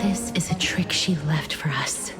This is a trick she left for us.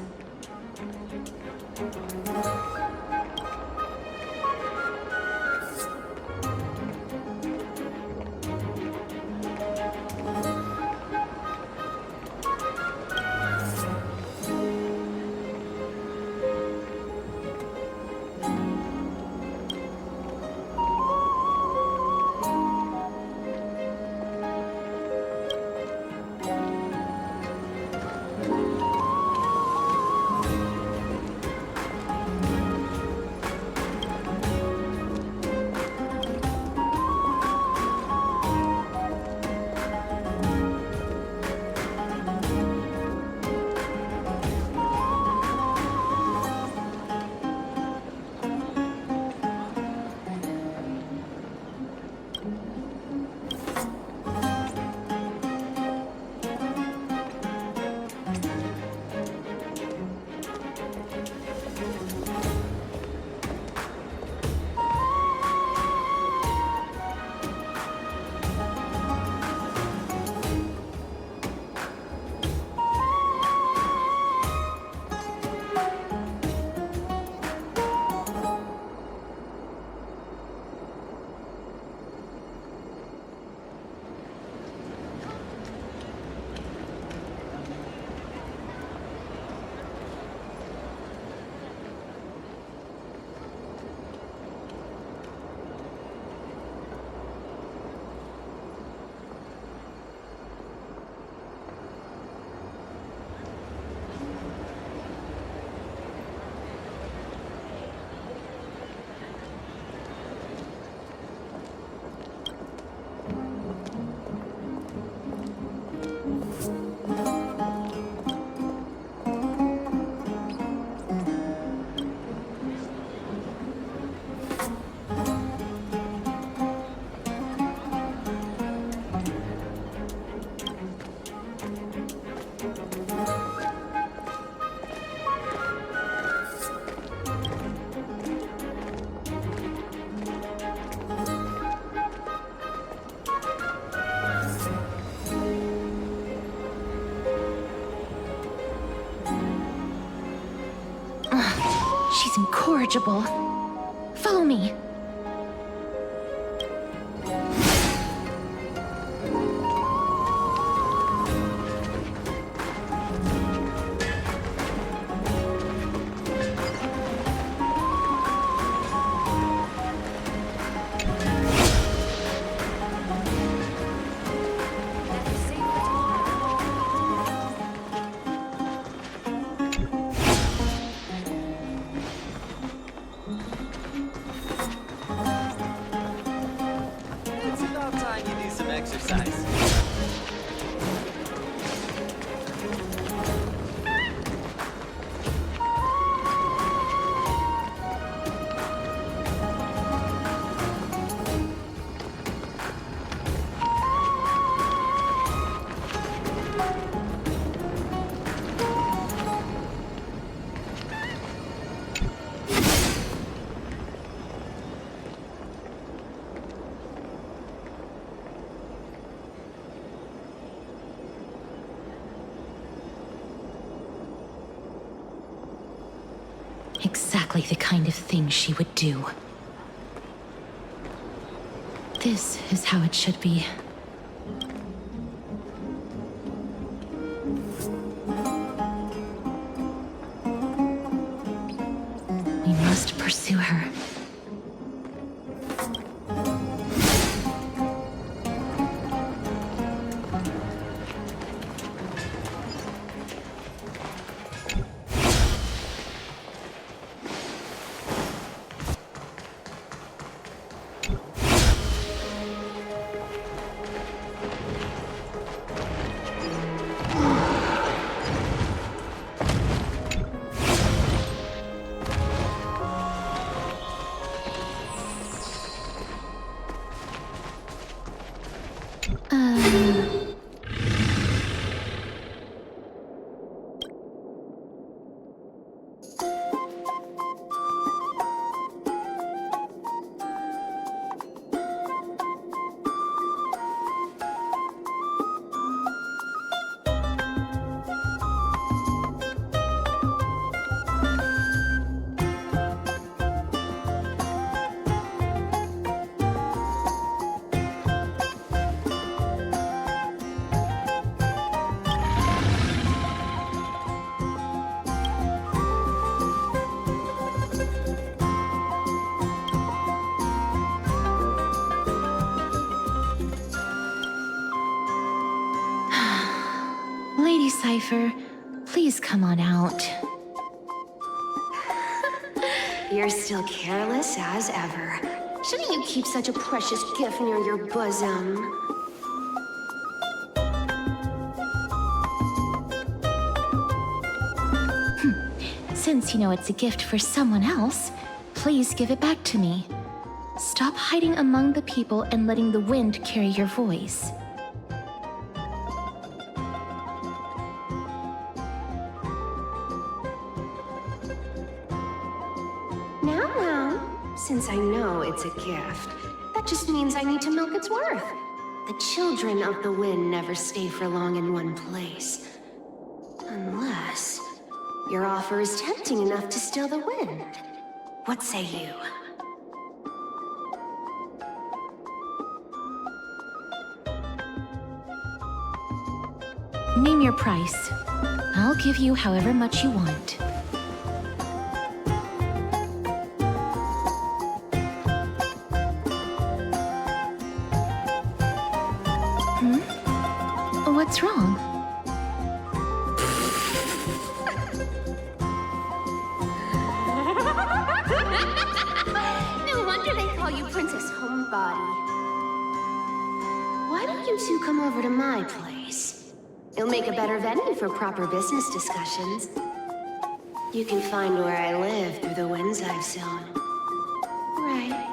She's incorrigible. Follow me. It's about time you do some exercise. Exactly the kind of thing she would do. This is how it should be. We must pursue her. Cypher, please come on out. You're still careless as ever. Shouldn't you keep such a precious gift near your bosom? Since you know it's a gift for someone else, please give it back to me. Stop hiding among the people and letting the wind carry your voice. Now, since I know it's a gift, that just means I need to milk its worth. The children of the wind never stay for long in one place. Unless your offer is tempting enough to still the wind. What say you? Name your price. I'll give you however much you want. What's wrong? No wonder they call you Princess Homebody. Why don't you two come over to my place? It'll make a better venue for proper business discussions. You can find where I live through the winds I've sown. Right.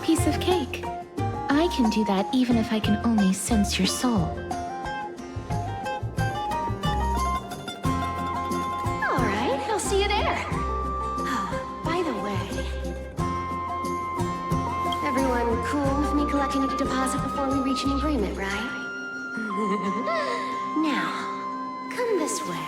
Piece of cake. I can do that even if I can only sense your soul. All right, I'll see you there. Oh, by the way, everyone cool with me collecting a deposit before we reach an agreement, right? Now, come this way.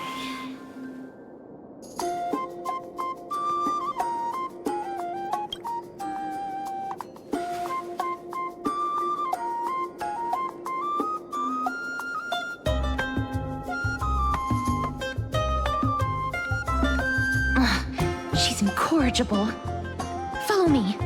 She's incorrigible. Follow me.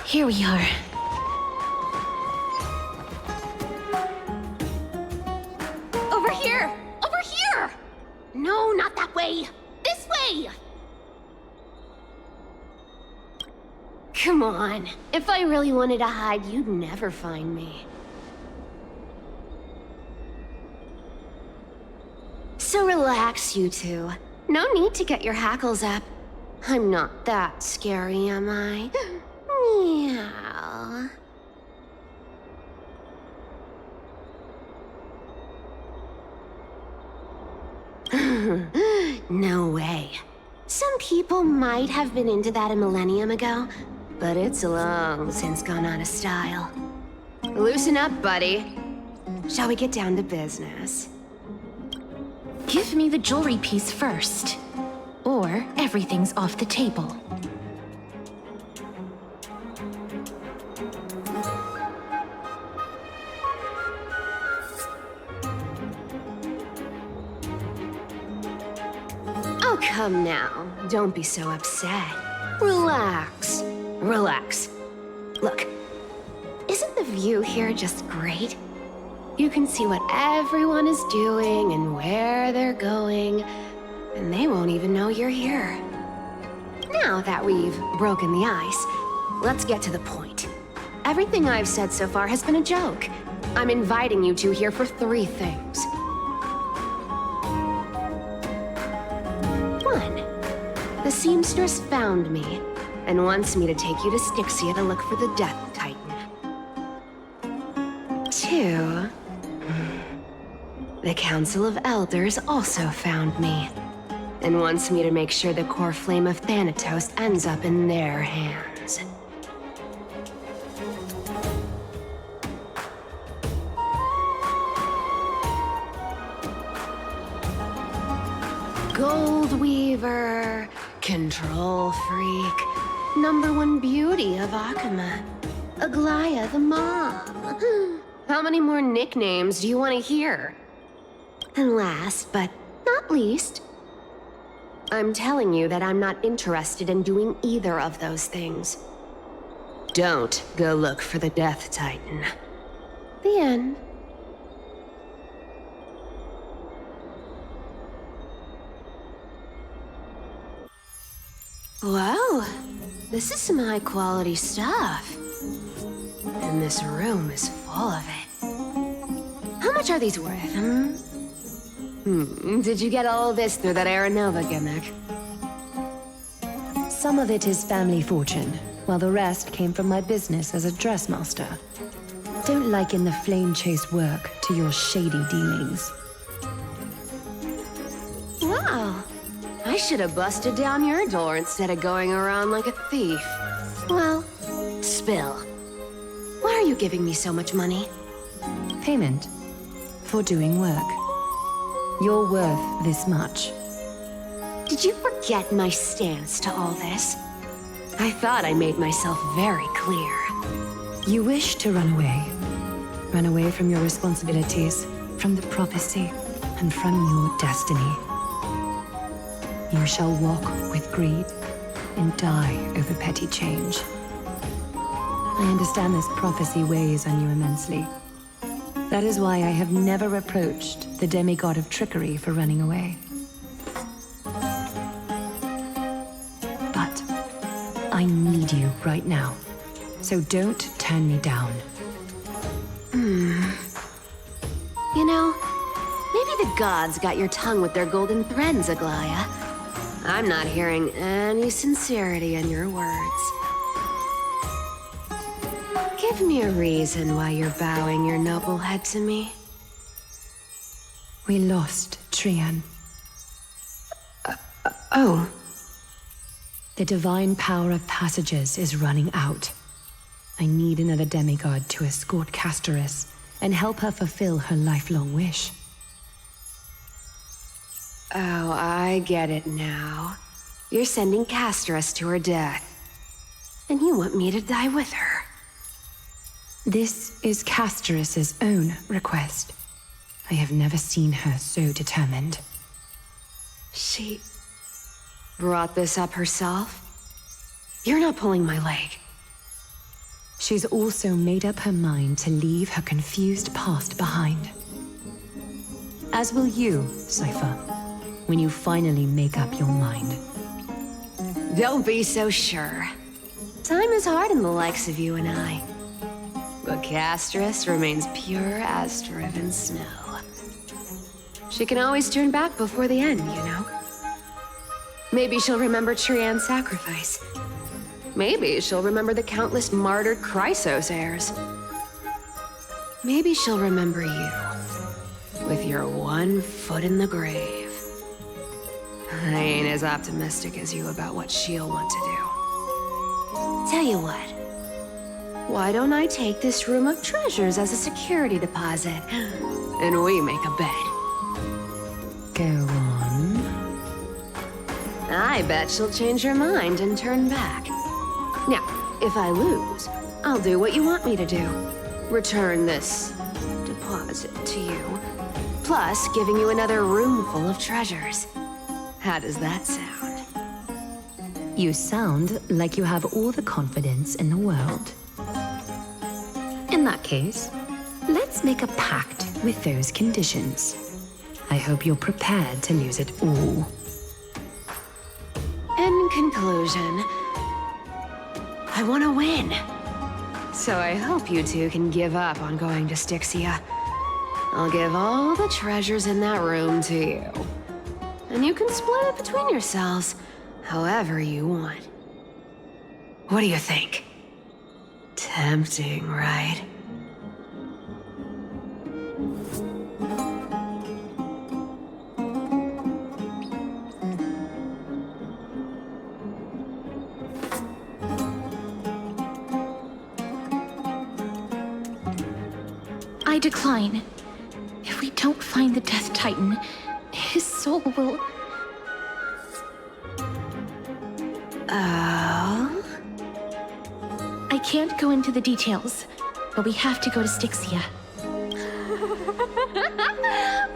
Here we are. Over here! Over here! No, not that way! This way! Come on. If I really wanted to hide, you'd never find me. So relax, you two. No need to get your hackles up. I'm not that scary, am I? Meow. No way. Some people might have been into that a millennium ago, but it's long since gone out of style. Loosen up, buddy. Shall we get down to business? Give me the jewelry piece first, or everything's off the table. Oh, come now. Don't be so upset. Relax. Relax. Look, isn't the view here just great? You can see what everyone is doing and where they're going, and they won't even know you're here. Now that we've broken the ice, let's get to the point. Everything I've said so far has been a joke. I'm inviting you two here for 3 things. 1. The seamstress found me and wants me to take you to Styxia to look for the Death Titan. 2. The Council of Elders also found me and wants me to make sure the core flame of Thanatos ends up in their hands. Gold Weaver, Control Freak, #1 beauty of Akama, Aglaya the Mom. How many more nicknames do you want to hear? And last but not least, I'm telling you that I'm not interested in doing either of those things. Don't go look for the Death Titan. The end. Wow, this is some high-quality stuff. And this room is full of it. How much are these worth, Did you get all this through that Aranova gimmick? Some of it is family fortune, while the rest came from my business as a dressmaster. Don't liken the flame chase work to your shady dealings. Wow. I should have busted down your door instead of going around like a thief. Well, spill. Why are you giving me so much money? Payment for doing work. You're worth this much. Did you forget my stance to all this? I thought I made myself very clear. You wish to run away. Run away from your responsibilities, from the prophecy, and from your destiny. You shall walk with greed and die over petty change. I understand this prophecy weighs on you immensely. That is why I have never approached the demigod of trickery for running away. But I need you right now, so don't turn me down. You know, maybe the gods got your tongue with their golden threads, Aglaya. I'm not hearing any sincerity in your words. Give me a reason why you're bowing your noble head to me. We lost Trian. Oh. The divine power of passages is running out. I need another demigod to escort Castorus and help her fulfill her lifelong wish. Oh, I get it now. You're sending Castorus to her death. And you want me to die with her. This is Castorus's own request. I have never seen her so determined. She brought this up herself? You're not pulling my leg. She's also made up her mind to leave her confused past behind. As will you, Cypher, when you finally make up your mind. Don't be so sure. Time is hard in the likes of you and I. But Castress remains pure as driven snow. She can always turn back before the end, you know? Maybe she'll remember Trian's sacrifice. Maybe she'll remember the countless martyred Chrysos heirs. Maybe she'll remember you, with your one foot in the grave. I ain't as optimistic as you about what she'll want to do. Tell you what, why don't I take this room of treasures as a security deposit, and we make a bet? Go on. I bet she'll change her mind and turn back. Now, if I lose, I'll do what you want me to do. Return this deposit to you, plus giving you another room full of treasures. How does that sound? You sound like you have all the confidence in the world. In that case, let's make a pact with those conditions. I hope you're prepared to lose it all. In conclusion, I want to win. So I hope you two can give up on going to Styxia. I'll give all the treasures in that room to you. And you can split it between yourselves, however you want. What do you think? Tempting, right? I decline. If we don't find the Death Titan, his soul will... Oh? I can't go into the details, but we have to go to Styxia.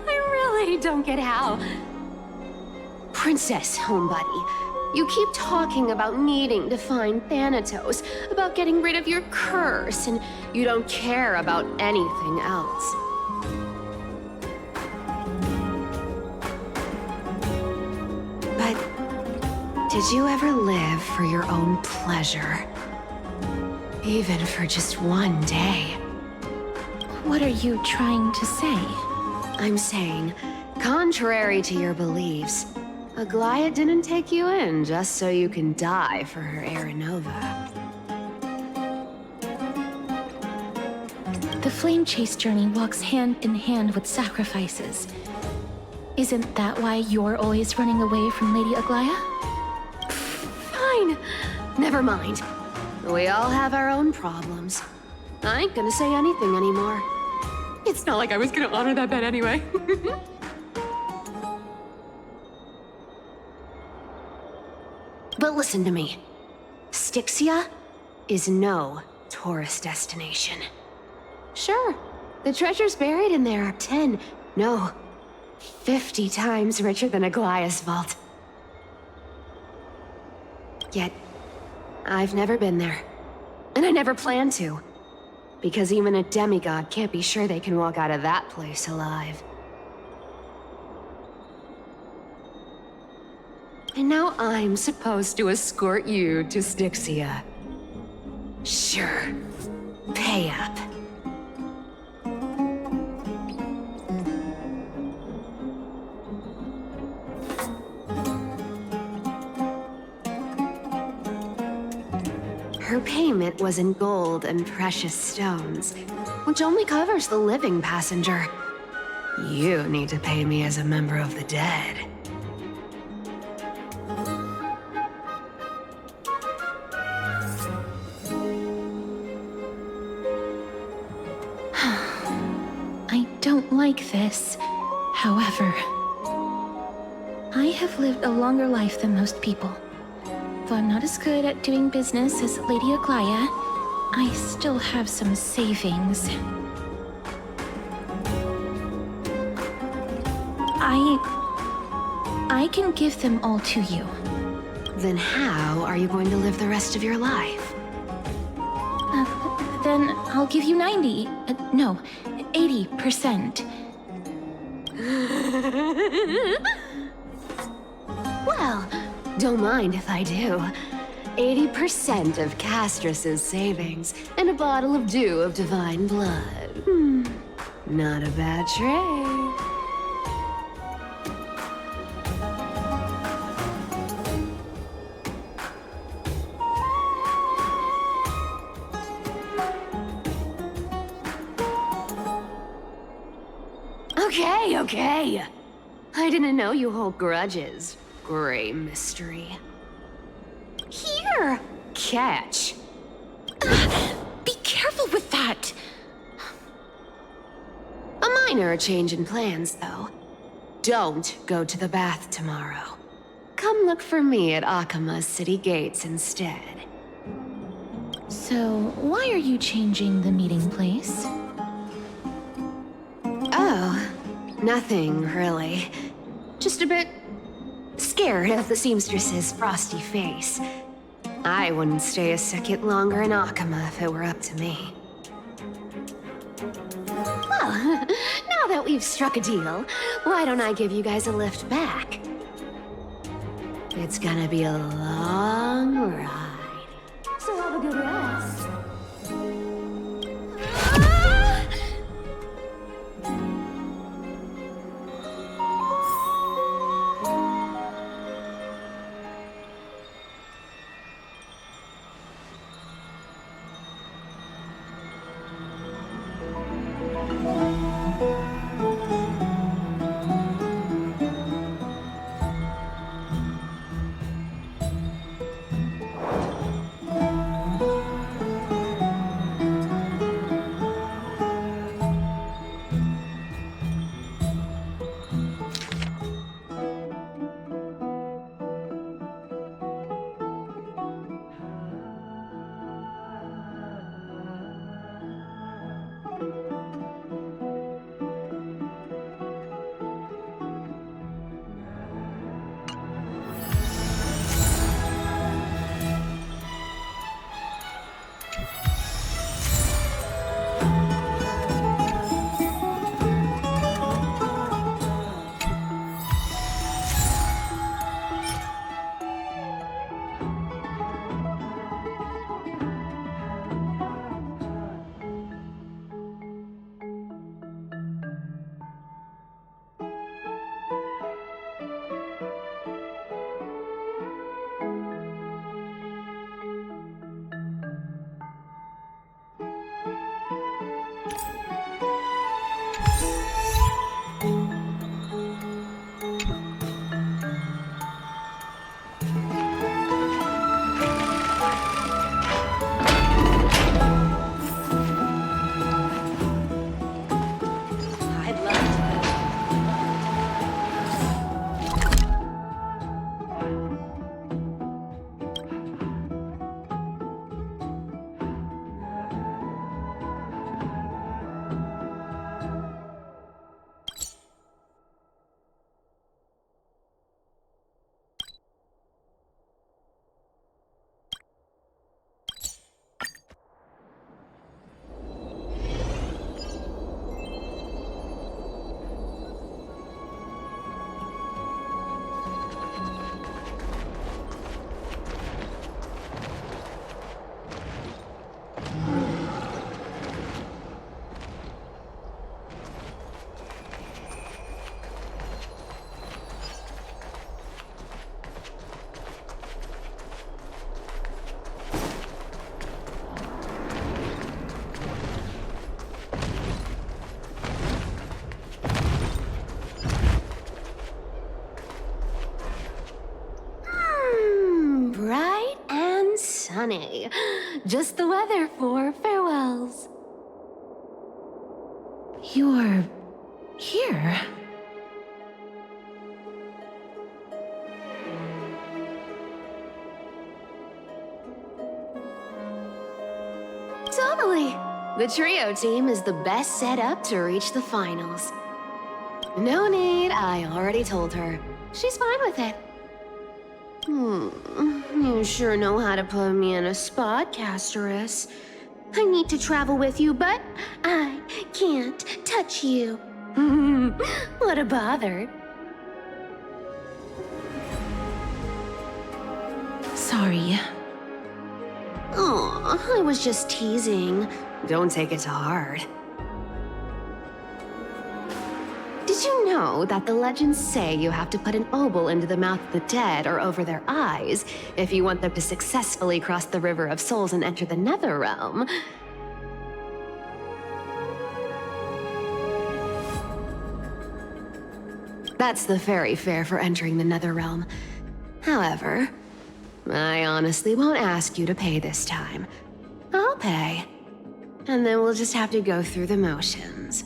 I really don't get how. Princess, homebuddy, you keep talking about needing to find Thanatos, about getting rid of your curse, and you don't care about anything else. But did you ever live for your own pleasure? Even for just one day? What are you trying to say? I'm saying, contrary to your beliefs, Aglaia didn't take you in just so you can die for her Aranova. The Flame Chase journey walks hand in hand with sacrifices. Isn't that why you're always running away from Lady Aglaia? Fine. Never mind. We all have our own problems. I ain't gonna say anything anymore. It's not like I was gonna honor that bet anyway. But listen to me. Styxia is no tourist destination. Sure, the treasures buried in there are 10, no, 50 times richer than Aglaia's vault. Yet, I've never been there. And I never plan to. Because even a demigod can't be sure they can walk out of that place alive. And now I'm supposed to escort you to Styxia. Sure. Pay up. Her payment was in gold and precious stones, which only covers the living passenger. You need to pay me as a member of the dead. I don't like this. However, I have lived a longer life than most people. Though I'm not as good at doing business as Lady Aglaia, I still have some savings. I can give them all to you. Then how are you going to live the rest of your life? Then I'll give you 90. No, 80%. Well, don't mind if I do. 80% of Castrus's savings and a bottle of dew of divine blood. Not a bad trade. Okay. I didn't know you hold grudges. Gray mystery. Here! Catch. Be careful with that! A minor change in plans, though. Don't go to the bath tomorrow. Come look for me at Akama's city gates instead. So, why are you changing the meeting place? Oh, nothing really. Just a bit scared of the seamstress's frosty face. I wouldn't stay a second longer in Akama if it were up to me. Well, now that we've struck a deal, why don't I give you guys a lift back? It's gonna be a long ride. So have a good rest. Sunny. Just the weather for farewells. You're here. Totally. The trio team is the best set up to reach the finals. No need, I already told her. She's fine with it. You sure know how to put me in a spot, Casterus. I need to travel with you, but I can't touch you. What a bother. Sorry. Aw, I was just teasing. Don't take it to heart. Did you know that the legends say you have to put an obol into the mouth of the dead or over their eyes if you want them to successfully cross the River of Souls and enter the Netherrealm? That's the fairy fare for entering the Netherrealm. However, I honestly won't ask you to pay this time. I'll pay. And then we'll just have to go through the motions.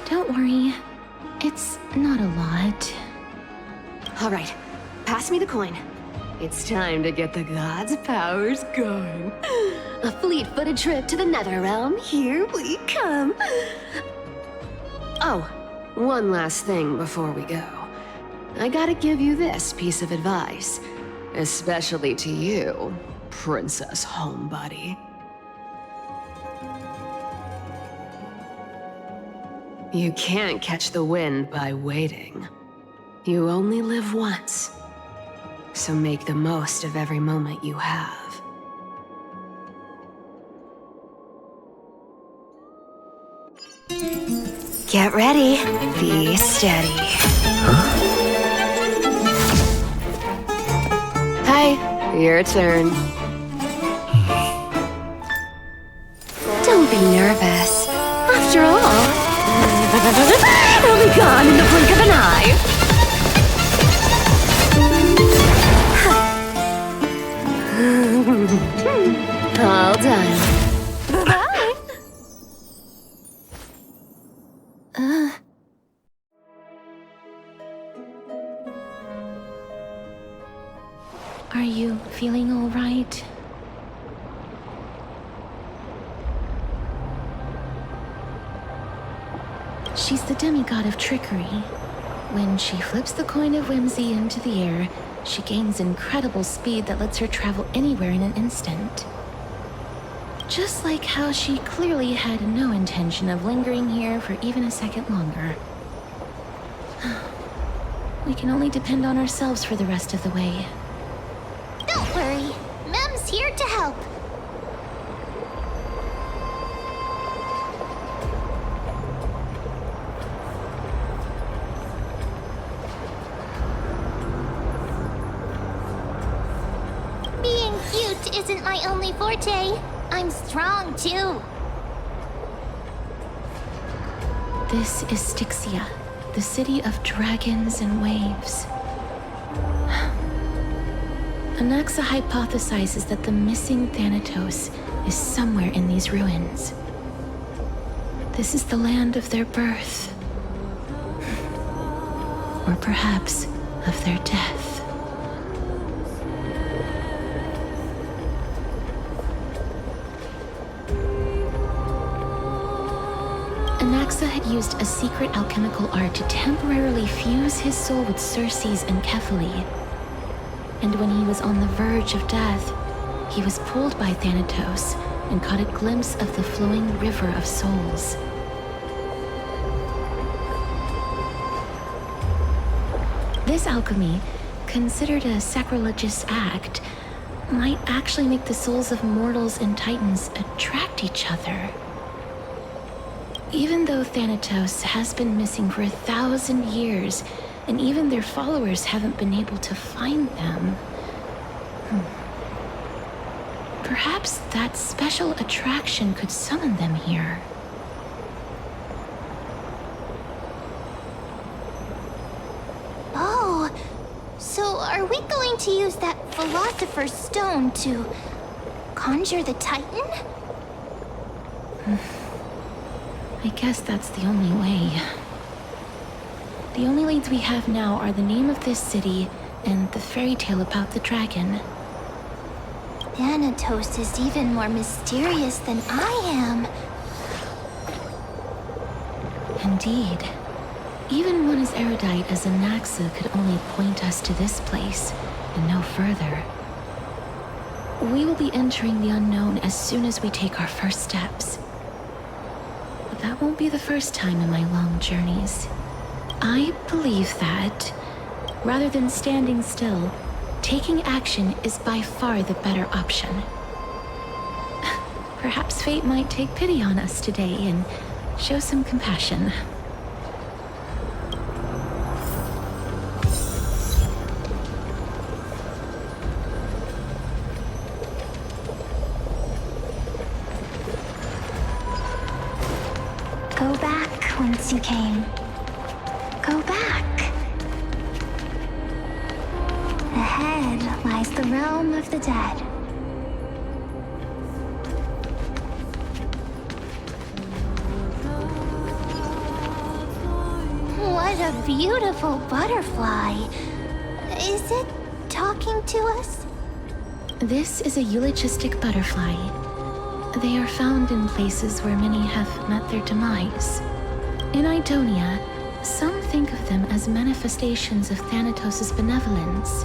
Don't worry. It's not a lot. All right, pass me the coin. It's time to get the gods' powers going. A fleet-footed trip to the Netherrealm. Here we come. Oh, one last thing before we go. I gotta give you this piece of advice. Especially to you, Princess Homebody. You can't catch the wind by waiting. You only live once. So make the most of every moment you have. Get ready. Be steady. Hi, your turn. Don't be nervous. After all, it'll be gone in the blink of an eye. All done. Bye-bye. Are you feeling all right? She's the demigod of trickery. When she flips the coin of whimsy into the air, she gains incredible speed that lets her travel anywhere in an instant. Just like how she clearly had no intention of lingering here for even a second longer. We can only depend on ourselves for the rest of the way. Don't worry. Mem's here to help. Being cute isn't my only forte. I'm strong, too. This is Styxia, the city of dragons and waves. Anaxa hypothesizes that the missing Thanatos is somewhere in these ruins. This is the land of their birth. Or perhaps of their death. Anaxa had used a secret alchemical art to temporarily fuse his soul with Circe's and Kephae. And when he was on the verge of death, he was pulled by Thanatos and caught a glimpse of the flowing river of souls. This alchemy, considered a sacrilegious act, might actually make the souls of mortals and titans attract each other. Even though Thanatos has been missing for 1,000 years, and even their followers haven't been able to find them, perhaps that special attraction could summon them here. Oh, so are we going to use that Philosopher's Stone to conjure the Titan? I guess that's the only way. The only leads we have now are the name of this city and the fairy tale about the dragon. Thanatos is even more mysterious than I am. Indeed. Even one as erudite as Anaxa could only point us to this place, and no further. We will be entering the unknown as soon as we take our first steps. But that won't be the first time in my long journeys. I believe that, rather than standing still, taking action is by far the better option. Perhaps fate might take pity on us today and show some compassion. Go back whence you came. Go back. Ahead lies the realm of the dead. What a beautiful butterfly. Is it talking to us? This is a eulogistic butterfly. They are found in places where many have met their demise. In Idonia, some think of them as manifestations of Thanatos' benevolence.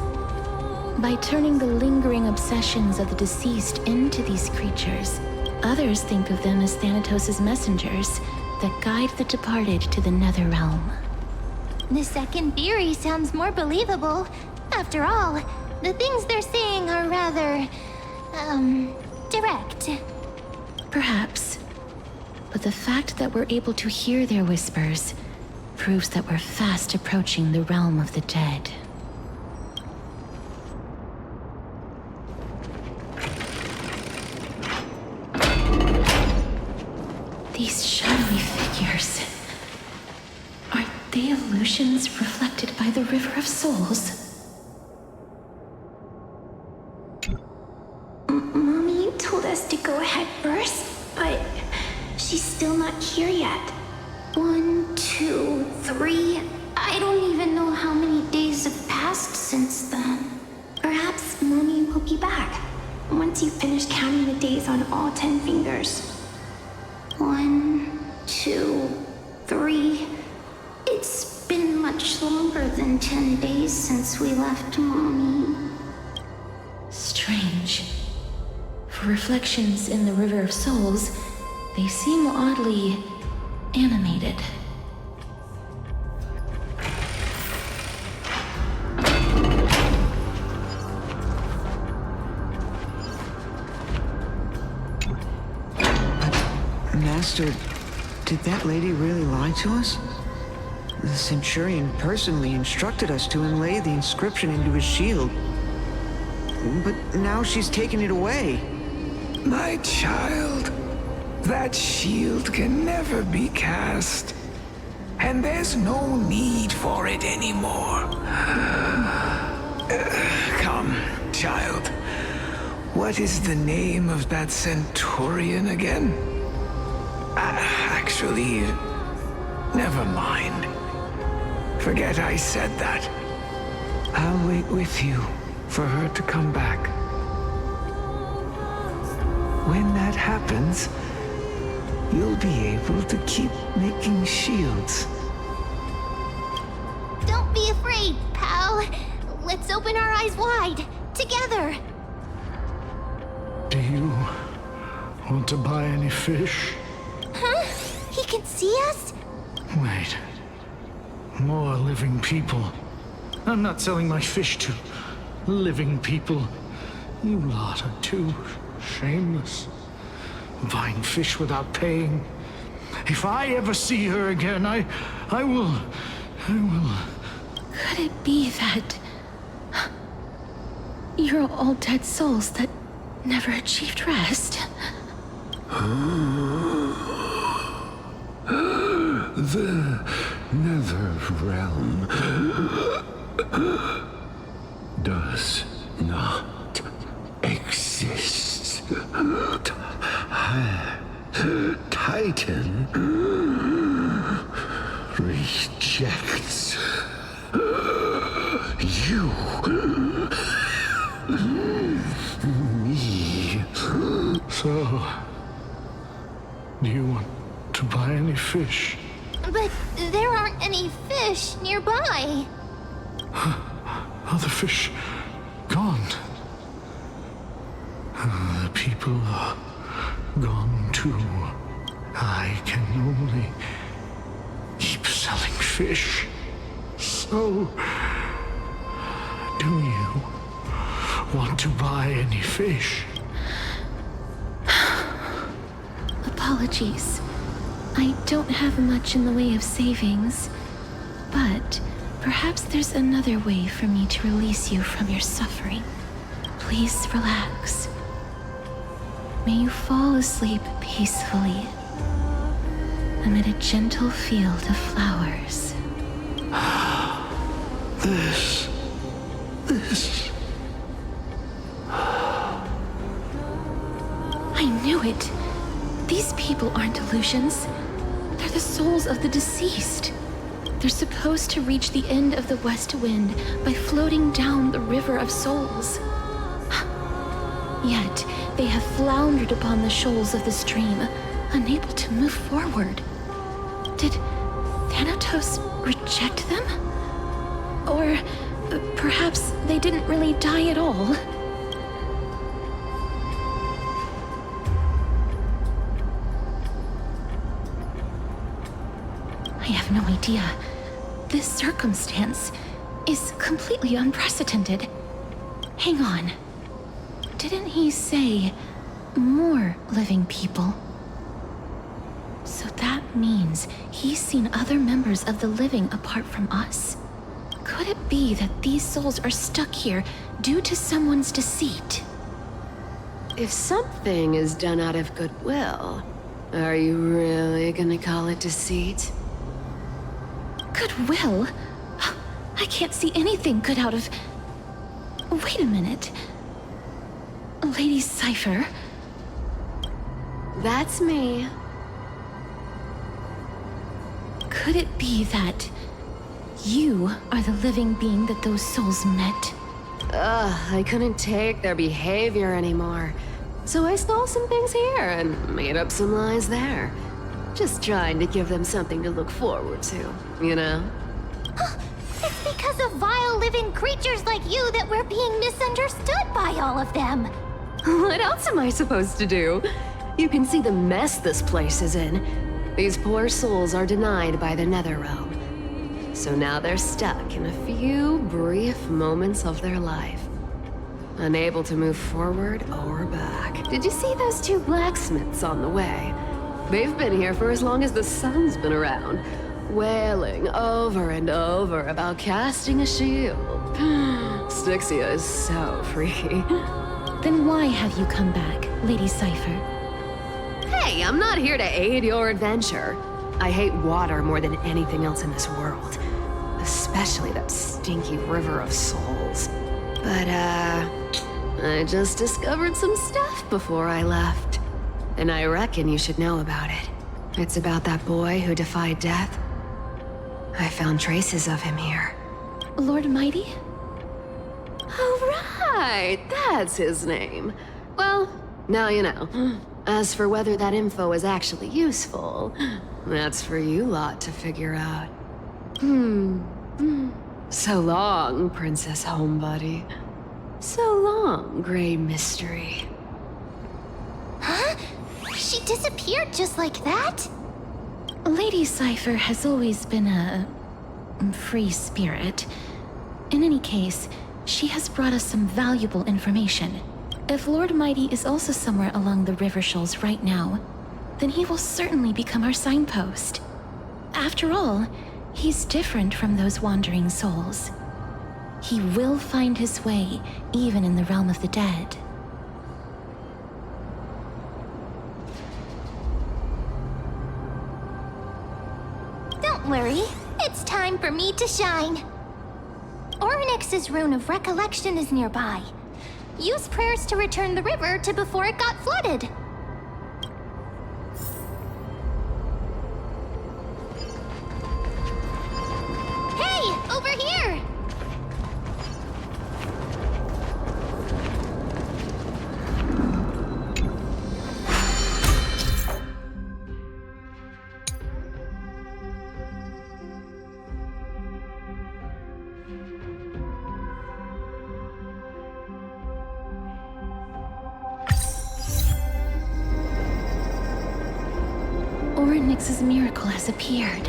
By turning the lingering obsessions of the deceased into these creatures, others think of them as Thanatos' messengers that guide the departed to the nether realm. The second theory sounds more believable. After all, the things they're saying are rather, direct. Perhaps. But the fact that we're able to hear their whispers proves that we're fast approaching the realm of the dead. These shadowy figures. Are they illusions reflected by the River of Souls? Mommy told us to go ahead first, but she's still not here yet. 1, 2, 3. I don't even know how many days have passed since then. Perhaps Mommy will be back once you finish counting the days on all 10 fingers. 1, 2, 3. It's been much longer than 10 days since we left Mommy. Strange. For reflections in the River of Souls, they seem oddly animated. Master, did that lady really lie to us? The Centurion personally instructed us to inlay the inscription into his shield. But now she's taken it away. My child, that shield can never be cast. And there's no need for it anymore. Come, child. What is the name of that Centurion again? Actually, never mind. Forget I said that. I'll wait with you for her to come back. When that happens, you'll be able to keep making shields. Don't be afraid, pal. Let's open our eyes wide, together. Do you want to buy any fish? Huh? He can see us? Wait. More living people. I'm not selling my fish to living people. You lot are too shameless. Buying fish without paying. If I ever see her again, I will... Could it be that you're all dead souls that never achieved rest? The nether realm does not exist. Titan rejects You. Me. So, do you want to buy any fish? But there aren't any fish nearby. Other fish gone. The people are gone too. I can only keep selling fish. So, do you want to buy any fish? Apologies. I don't have much in the way of savings, but perhaps there's another way for me to release you from your suffering. Please relax. May you fall asleep peacefully amid a gentle field of flowers. This. I knew it. These people aren't illusions. They're the souls of the deceased. They're supposed to reach the end of the West Wind by floating down the River of Souls. Yet, they have floundered upon the shoals of the stream, unable to move forward. Did Thanatos reject them? Or perhaps they didn't really die at all? I have no idea. This circumstance is completely unprecedented. Hang on. Didn't he say more living people? So that means he's seen other members of the living apart from us. Could it be that these souls are stuck here due to someone's deceit? If something is done out of goodwill, are you really gonna call it deceit? Goodwill? I can't see anything good out of... Wait a minute. Lady Cypher? That's me. Could it be that you are the living being that those souls met? I couldn't take their behavior anymore. So I stole some things here and made up some lies there. Just trying to give them something to look forward to, you know? It's because of vile living creatures like you that we're being misunderstood by all of them. What else am I supposed to do? You can see the mess this place is in. These poor souls are denied by the Nether Realm. So now they're stuck in a few brief moments of their life. Unable to move forward or back. Did you see those two blacksmiths on the way? They've been here for as long as the sun's been around, wailing over and over about casting a shield. Styxia is so freaky. Then why have you come back, Lady Cypher? Hey, I'm not here to aid your adventure. I hate water more than anything else in this world. Especially that stinky river of souls. But, I just discovered some stuff before I left. And I reckon you should know about it. It's about that boy who defied death. I found traces of him here. Lord Mighty? Oh, right! That's his name. Well, now you know. As for whether that info is actually useful, that's for you lot to figure out. So long, Princess Homebody. So long, Grey Mystery. Huh? She disappeared just like that? Lady Cypher has always been a... free spirit. In any case, she has brought us some valuable information. If Lord Mighty is also somewhere along the river shoals right now, then he will certainly become our signpost. After all, he's different from those wandering souls. He will find his way, even in the realm of the dead. Don't worry, it's time for me to shine. Ornyx's rune of recollection is nearby. Use prayers to return the river to before it got flooded. Hey, over here! Nyx's miracle has appeared.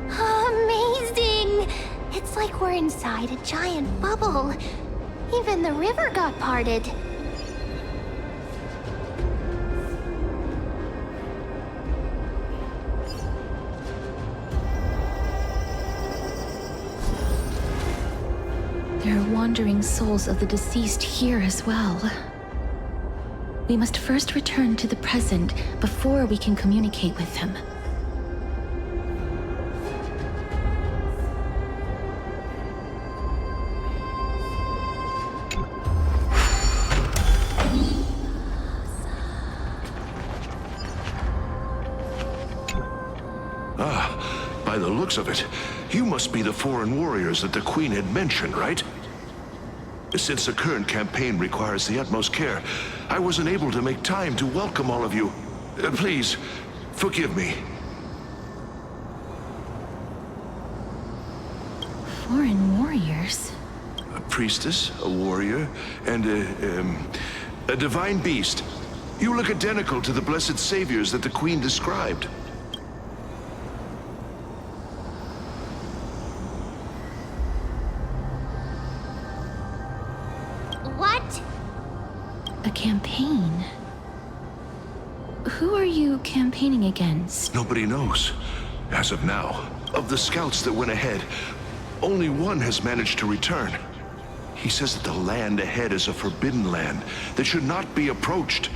Amazing! It's like we're inside a giant bubble. Even the river got parted. There are wandering souls of the deceased here as well. We must first return to the present before we can communicate with them. By the looks of it, you must be the foreign warriors that the Queen had mentioned, right? Since the current campaign requires the utmost care, I wasn't able to make time to welcome all of you. Please, forgive me. Foreign warriors? A priestess, a warrior, and a divine beast. You look identical to the blessed saviors that the Queen described. What? A campaign? Who are you campaigning against? Nobody knows, as of now. Of the scouts that went ahead, only one has managed to return. He says that the land ahead is a forbidden land that should not be approached,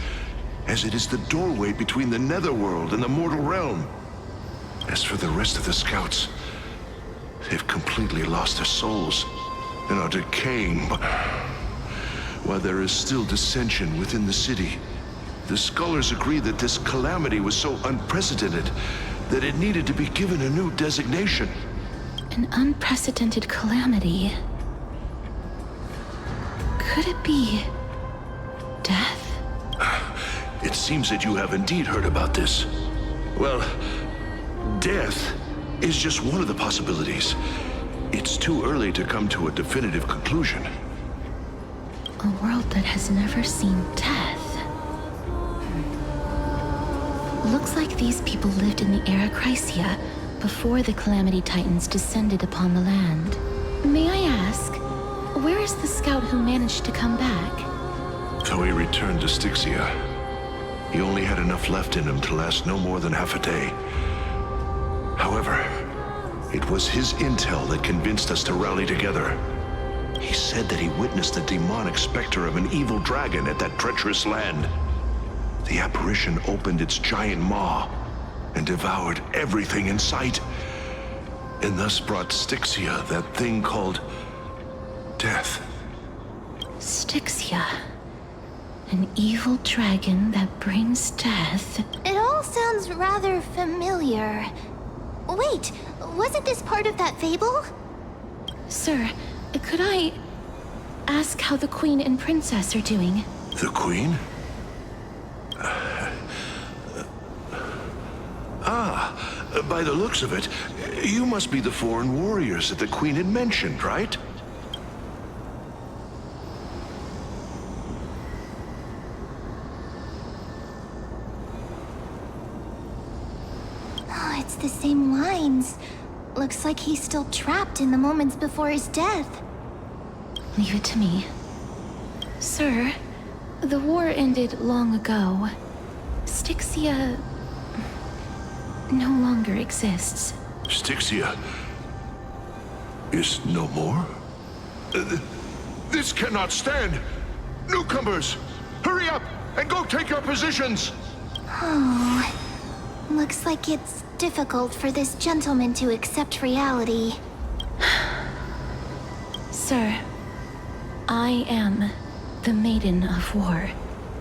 as it is the doorway between the netherworld and the mortal realm. As for the rest of the scouts, they've completely lost their souls and are decaying. While there is still dissension within the city, the scholars agree that this calamity was so unprecedented that it needed to be given a new designation. An unprecedented calamity. Could it be death? It seems that you have indeed heard about this. Well, death is just one of the possibilities. It's too early to come to a definitive conclusion. A world that has never seen death. Looks like these people lived in the era Chrysia before the Calamity Titans descended upon the land. May I ask, where is the scout who managed to come back? So he returned to Styxia. He only had enough left in him to last no more than half a day. However, it was his intel that convinced us to rally together. He said that he witnessed the demonic specter of an evil dragon at that treacherous land. The apparition opened its giant maw and devoured everything in sight, and thus brought Styxia that thing called death. Styxia. An evil dragon that brings death. It all sounds rather familiar. Wait, wasn't this part of that fable? Sir, could I ask how the Queen and Princess are doing? The Queen? By the looks of it, you must be the foreign warriors that the Queen had mentioned, right? Oh, it's the same lines. Looks like he's still trapped in the moments before his death. Leave it to me. Sir, the war ended long ago. Styxia no longer exists. Styxia is no more? This cannot stand! Newcomers, hurry up and go take your positions! Oh, looks like it's difficult for this gentleman to accept reality. Sir, I am the Maiden of War,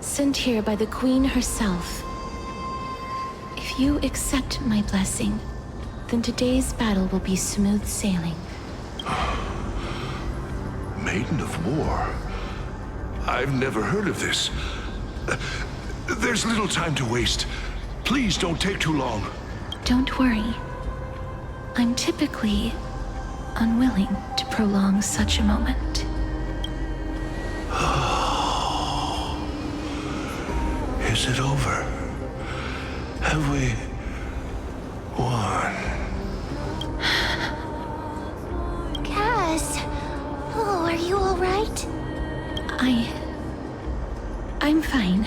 sent here by the Queen herself. If you accept my blessing, then today's battle will be smooth sailing. Maiden of War? I've never heard of this. There's little time to waste. Please don't take too long. Don't worry. I'm typically unwilling to prolong such a moment. Is it over? Have we one. Cass. Oh, are you alright? I'm fine.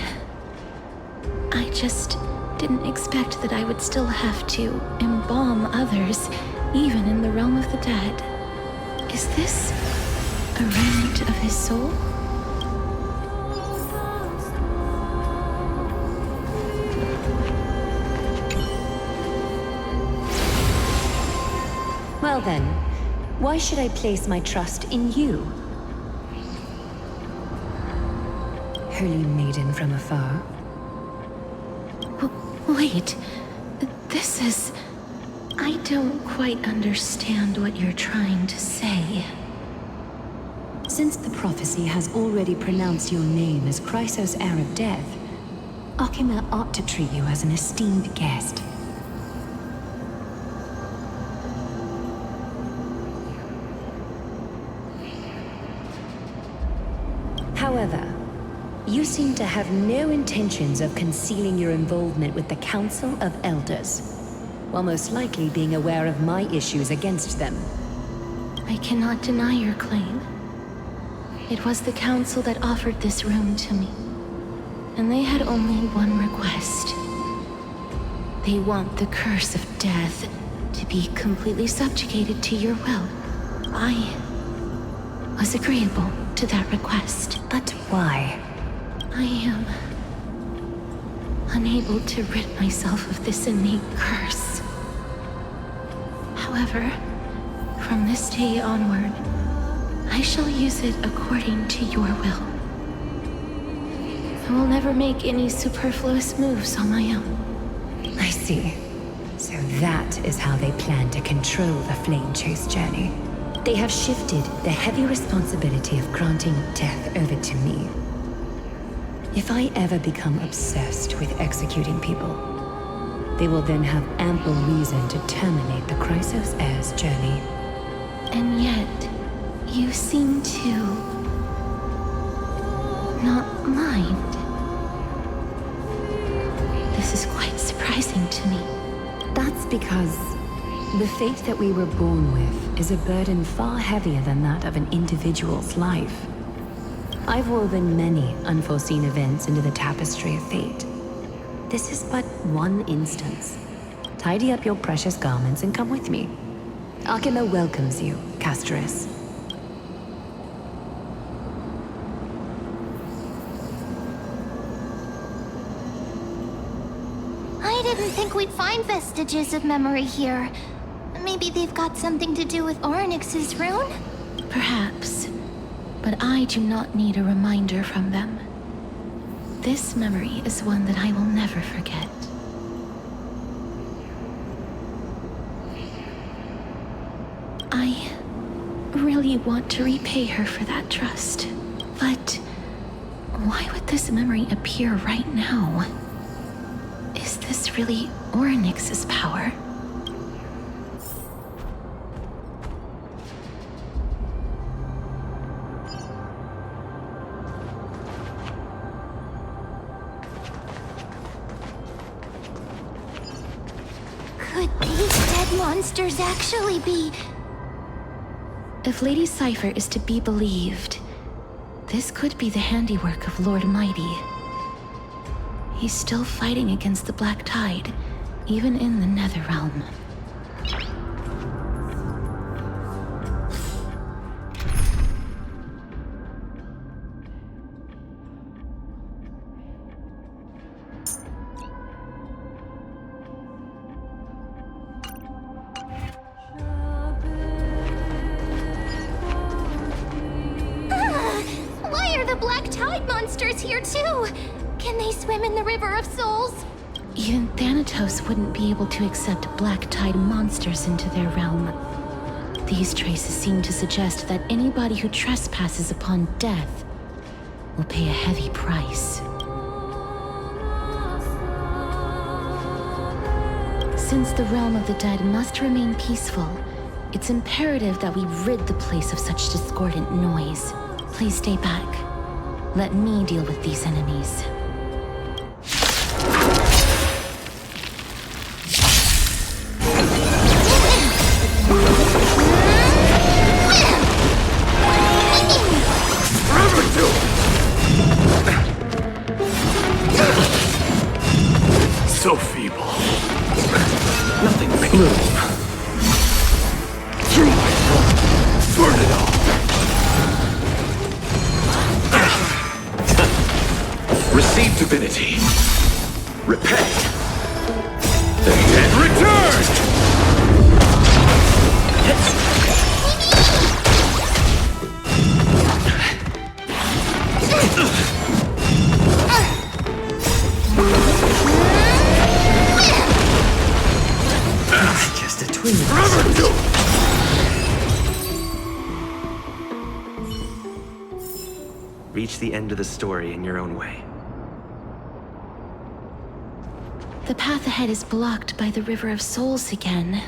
I just didn't expect that I would still have to embalm others, even in the realm of the dead. Is this a remnant of his soul? Well then, why should I place my trust in you? Holy maiden from afar. Wait, this is... I don't quite understand what you're trying to say. Since the prophecy has already pronounced your name as Chrysos, heir of death, Akima ought to treat you as an esteemed guest. However, you seem to have no intentions of concealing your involvement with the Council of Elders, while most likely being aware of my issues against them. I cannot deny your claim. It was the council that offered this room to me, and they had only one request. They want the curse of death to be completely subjugated to your will. I was agreeable to that request. But why? I am unable to rid myself of this innate curse. However, from this day onward, I shall use it according to your will. I will never make any superfluous moves on my own. I see. So that is how they plan to control the Flame Chase journey. They have shifted the heavy responsibility of granting death over to me. If I ever become obsessed with executing people, they will then have ample reason to terminate the Chrysos heir's journey. And yet, you seem to not mind. This is quite surprising to me. That's because the fate that we were born with is a burden far heavier than that of an individual's life. I've woven many unforeseen events into the tapestry of fate. This is but one instance. Tidy up your precious garments and come with me. Akima welcomes you, Castris. I didn't think we'd find vestiges of memory here. Maybe they've got something to do with Orynyx's rune? Perhaps. But I do not need a reminder from them. This memory is one that I will never forget. I really want to repay her for that trust. But why would this memory appear right now? Is this really Orynyx's power? Could these dead monsters actually be... If Lady Cypher is to be believed, this could be the handiwork of Lord Mighty. He's still fighting against the Black Tide, even in the Netherrealm. Why are the Black Tide monsters here too? Can they swim in the River of Souls? Even Thanatos wouldn't be able to accept Black Tide monsters into their realm. These traces seem to suggest that anybody who trespasses upon death will pay a heavy price. Since the realm of the dead must remain peaceful, it's imperative that we rid the place of such discordant noise. Please stay back. Let me deal with these enemies. Nothing bloom. Through it. Burn it all. Receive divinity. Repay. The dead return! Just a twin. Reach the end of the story in your own way. The path ahead is blocked by the River of Souls again.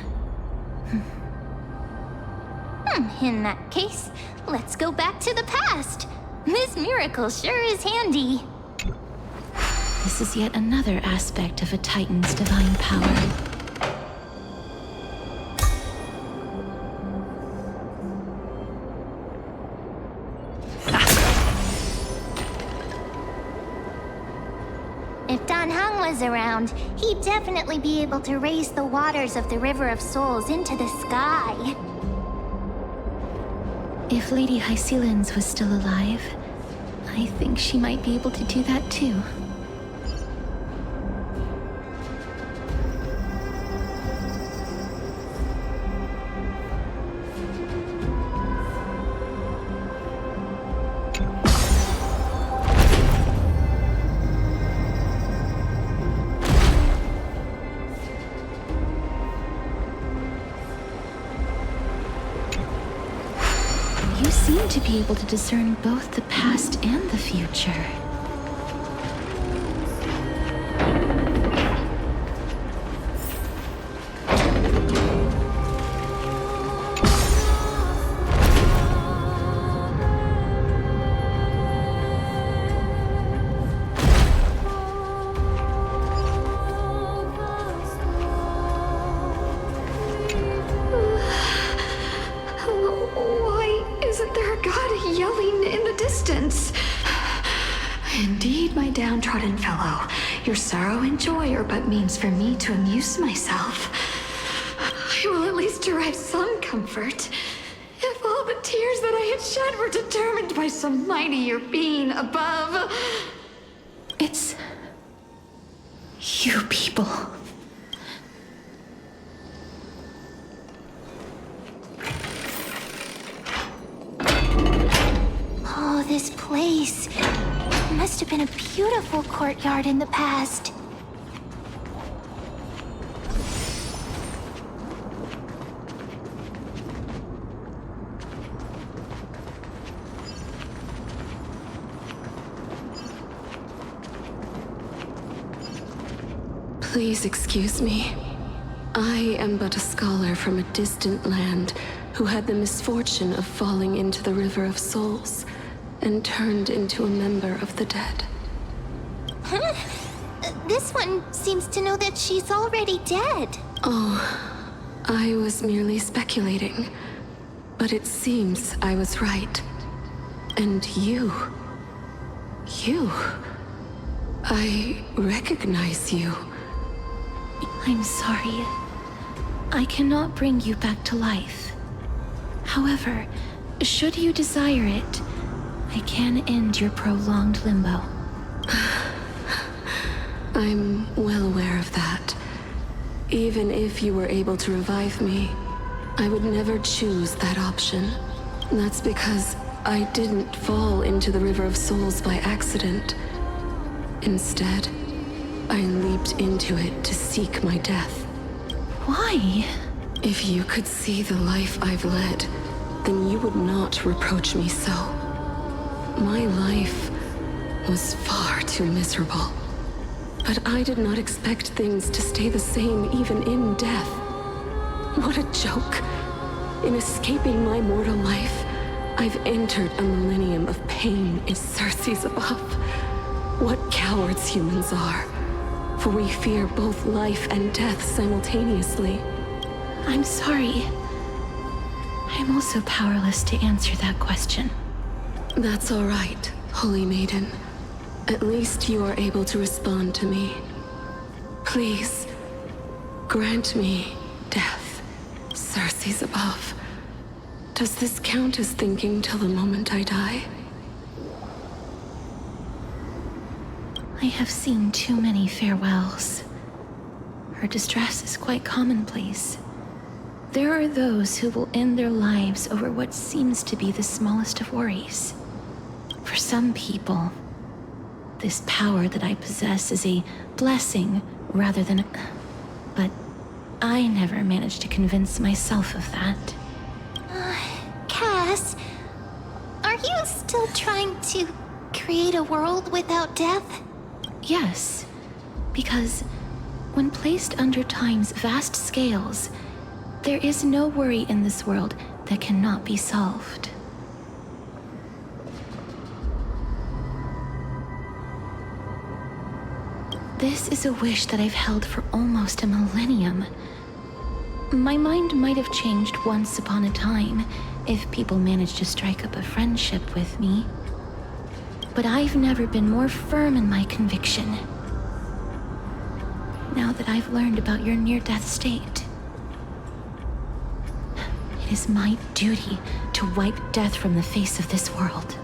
In that case, let's go back to the past. This miracle sure is handy. This is yet another aspect of a Titan's divine power. If Dan Heng was around, he'd definitely be able to raise the waters of the River of Souls into the sky. If Lady Hycelens was still alive, I think she might be able to do that too. You seem to be able to discern both the past and the future. Why isn't there a god yelling in the distance? Indeed, my downtrodden fellow, your sorrow and joy are but means for me to amuse myself. I will at least derive some comfort. If all the tears that I had shed were determined by some mightier being above. It's... you people. Oh, this place. Must have been a beautiful courtyard in the past. Please excuse me. I am but a scholar from a distant land who had the misfortune of falling into the River of Souls and turned into a member of the dead. Huh? This one seems to know that she's already dead. Oh, I was merely speculating. But it seems I was right. And you... I recognize you. I'm sorry. I cannot bring you back to life. However, should you desire it, I can end your prolonged limbo. I'm well aware of that. Even if you were able to revive me, I would never choose that option. That's because I didn't fall into the River of Souls by accident. Instead, I leaped into it to seek my death. Why? If you could see the life I've led, then you would not reproach me so. My life was far too miserable. But I did not expect things to stay the same even in death. What a joke. In escaping my mortal life, I've entered a millennium of pain in Circe's above. What cowards humans are. For we fear both life and death simultaneously. I'm sorry. I'm also powerless to answer that question. That's all right, Holy Maiden. At least you are able to respond to me. Please, Grant me death, Circe's above. Does this count as thinking till the moment I die? I have seen too many farewells. Her distress is quite commonplace. There are those who will end their lives over what seems to be the smallest of worries. For some people, this power that I possess is a blessing rather than a... But I never managed to convince myself of that. Cass, are you still trying to create a world without death? Yes, because when placed under time's vast scales, there is no worry in this world that cannot be solved. This is a wish that I've held for almost a millennium. My mind might have changed once upon a time if people managed to strike up a friendship with me. But I've never been more firm in my conviction. Now that I've learned about your near-death state, it is my duty to wipe death from the face of this world.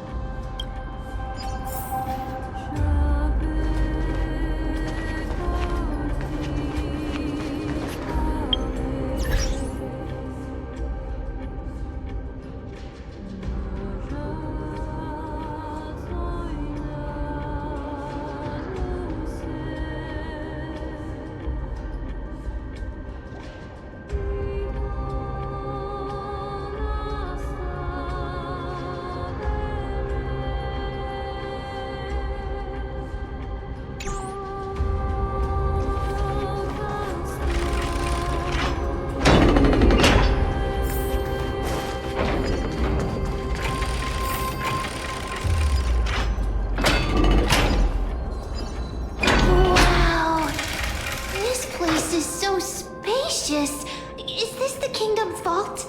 Is this the kingdom's vault?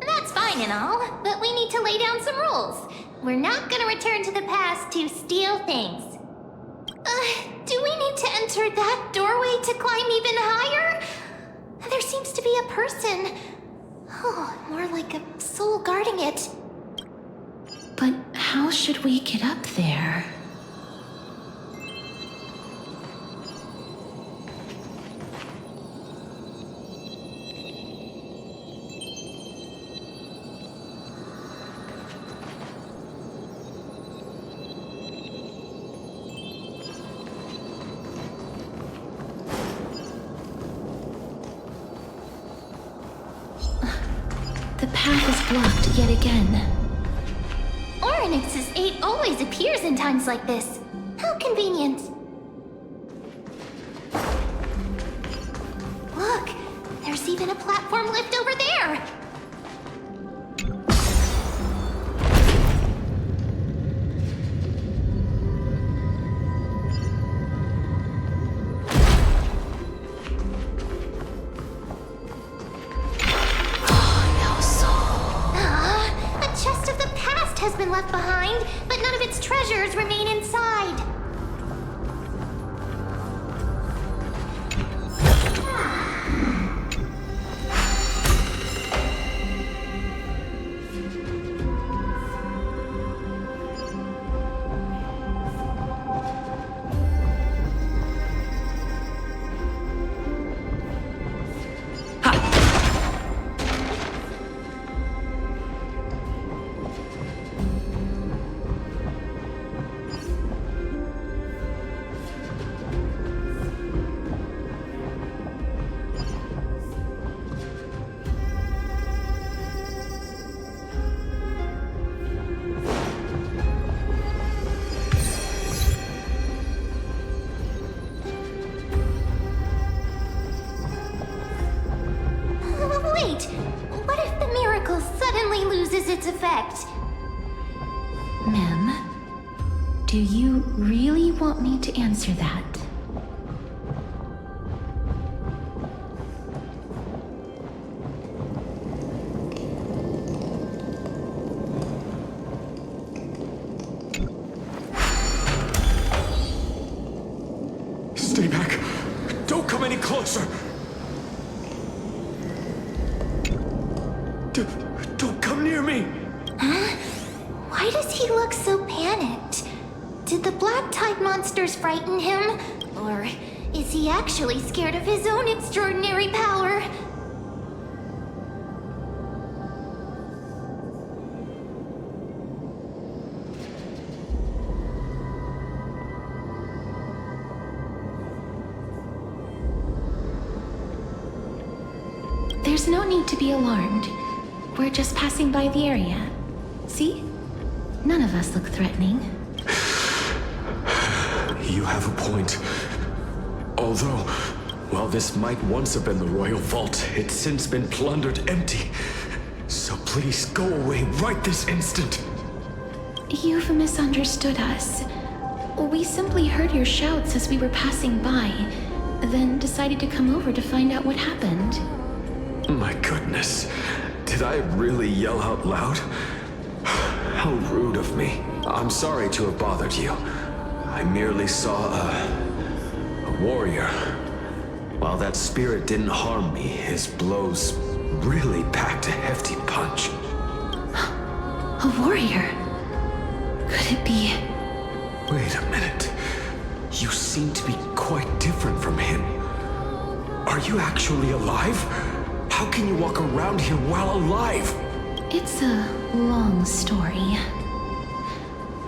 That's fine and all, but we need to lay down some rules. We're not gonna return to the past to steal things. Do we need to enter that doorway to climb even higher? There seems to be a person. Oh, more like a soul guarding it. But how should we get up there? The path is blocked yet again. Oryx's 8 always appears in times like this. How convenient. Look, there's even a platform lift over there. Has been left behind, but none of its treasures remain inside. Wait, what if the miracle suddenly loses its effect? Mem, do you really want me to answer that? Stay back. Don't come any closer. Don't come near me. Huh? Why does he look so panicked? Did the black tide monsters frighten him? Or is he actually scared of his own extraordinary power? There's no need to be alarmed. We're just passing by the area. See? None of us look threatening. You have a point. Although, while this might once have been the royal vault, it's since been plundered empty. So please go away right this instant. You've misunderstood us. We simply heard your shouts as we were passing by, then decided to come over to find out what happened. My goodness. Did I really yell out loud? How rude of me. I'm sorry to have bothered you. I merely saw a warrior. While that spirit didn't harm me, his blows really packed a hefty punch. A warrior? Could it be? Wait a minute. You seem to be quite different from him. Are you actually alive? How can you walk around here while alive? It's a long story.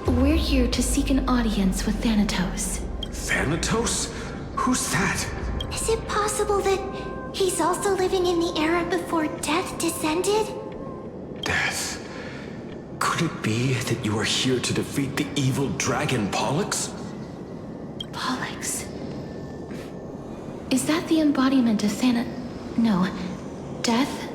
We're here to seek an audience with Thanatos. Thanatos? Who's that? Is it possible that he's also living in the era before death descended? Death? Could it be that you are here to defeat the evil dragon Pollux? Pollux? Is that the embodiment of No. Death?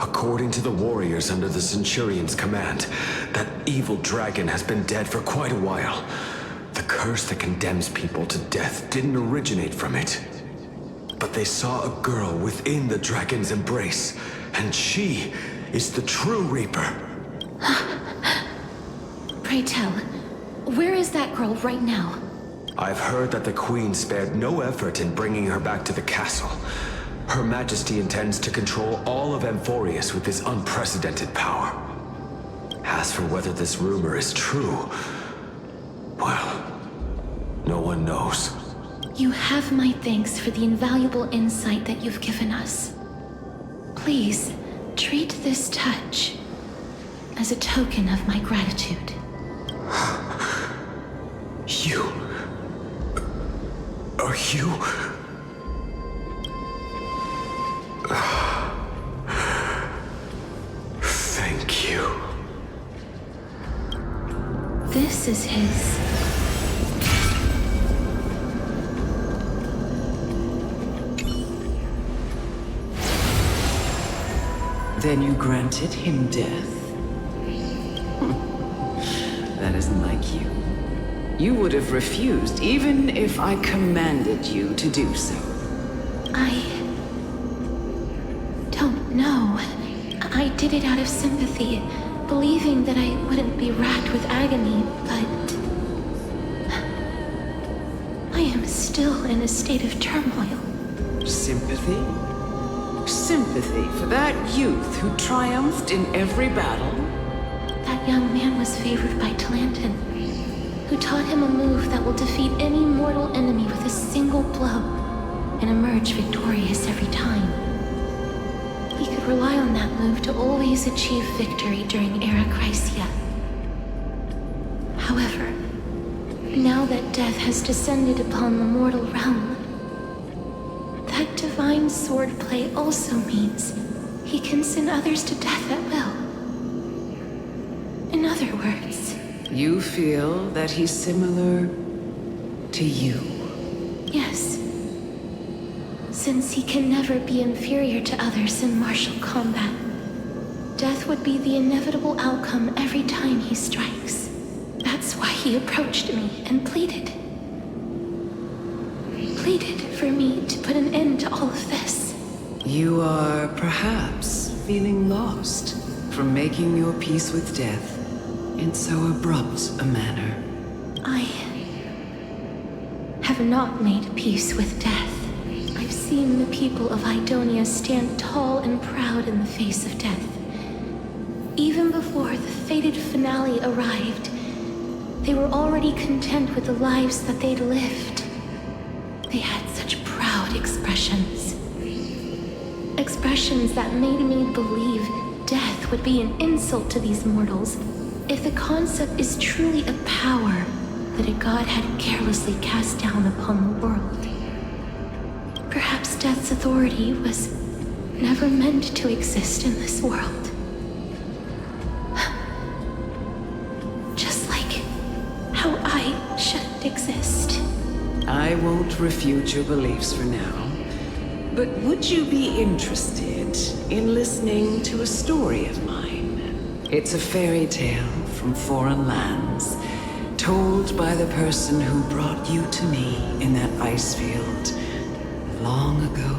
According to the warriors under the Centurion's command, that evil dragon has been dead for quite a while. The curse that condemns people to death didn't originate from it. But they saw a girl within the dragon's embrace, and she is the true Reaper. Pray tell, where is that girl right now? I've heard that the Queen spared no effort in bringing her back to the castle. Her Majesty intends to control all of Amphorius with this unprecedented power. As for whether this rumor is true, well, no one knows. You have my thanks for the invaluable insight that you've given us. Please, treat this touch as a token of my gratitude. You... Are you... Thank you. This is his... Then you granted him death? That isn't like you. You would have refused even if I commanded you to do so. I don't know. I did it out of sympathy, believing that I wouldn't be racked with agony, but... I am still in a state of turmoil. Sympathy? Sympathy for that youth who triumphed in every battle? That young man was favored by Talantin, who taught him a move that will defeat any mortal enemy with a single blow and emerge victorious every time. He could rely on that move to always achieve victory during Era Chrysia. However, now that death has descended upon the mortal realm, that divine swordplay also means he can send others to death at will. In other words... You feel that he's similar to you? Yes. Since he can never be inferior to others in martial combat, death would be the inevitable outcome every time he strikes. That's why he approached me and pleaded. Pleaded for me to put an end to all of this. You are perhaps feeling lost from making your peace with death in so abrupt a manner. I have have not made peace with death. I've seen the people of Idonia stand tall and proud in the face of death. Even before the fated finale arrived, they were already content with the lives that they'd lived. They had such proud expressions. Expressions that made me believe death would be an insult to these mortals if the concept is truly a power that a god had carelessly cast down upon the world. Perhaps death's authority was never meant to exist in this world. Just like how I shouldn't exist. I won't refute your beliefs for now, but would you be interested in listening to a story of mine? It's a fairy tale from foreign lands, told by the person who brought you to me in that ice field long ago.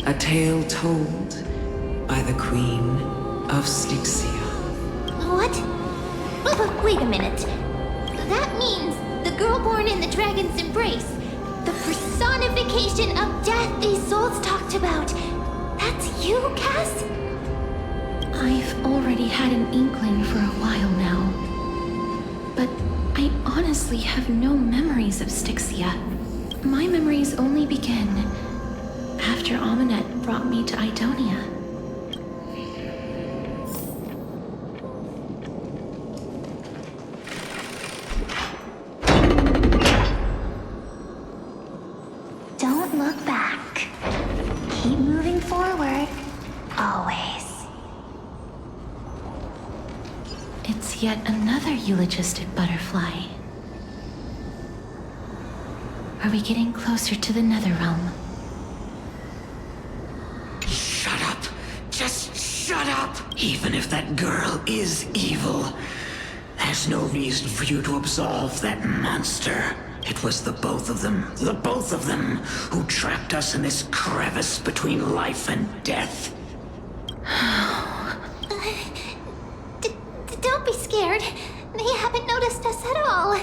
A tale told by the Queen of Styxia. What? Wait a minute. That means the girl born in the dragon's embrace, the personification of death these souls talked about. That's you, Cass? I've already had an inkling for a while now. But I honestly have no memories of Styxia. My memories only begin after Amunet brought me to Idonia. Don't look back. Keep moving forward. Always. It's yet another eulogistic butterfly. Are we getting closer to the Netherrealm? Shut up! Just shut up! Even if that girl is evil, there's no reason for you to absolve that monster. It was the both of them, who trapped us in this crevice between life and death. Don't be scared. They haven't noticed us at all.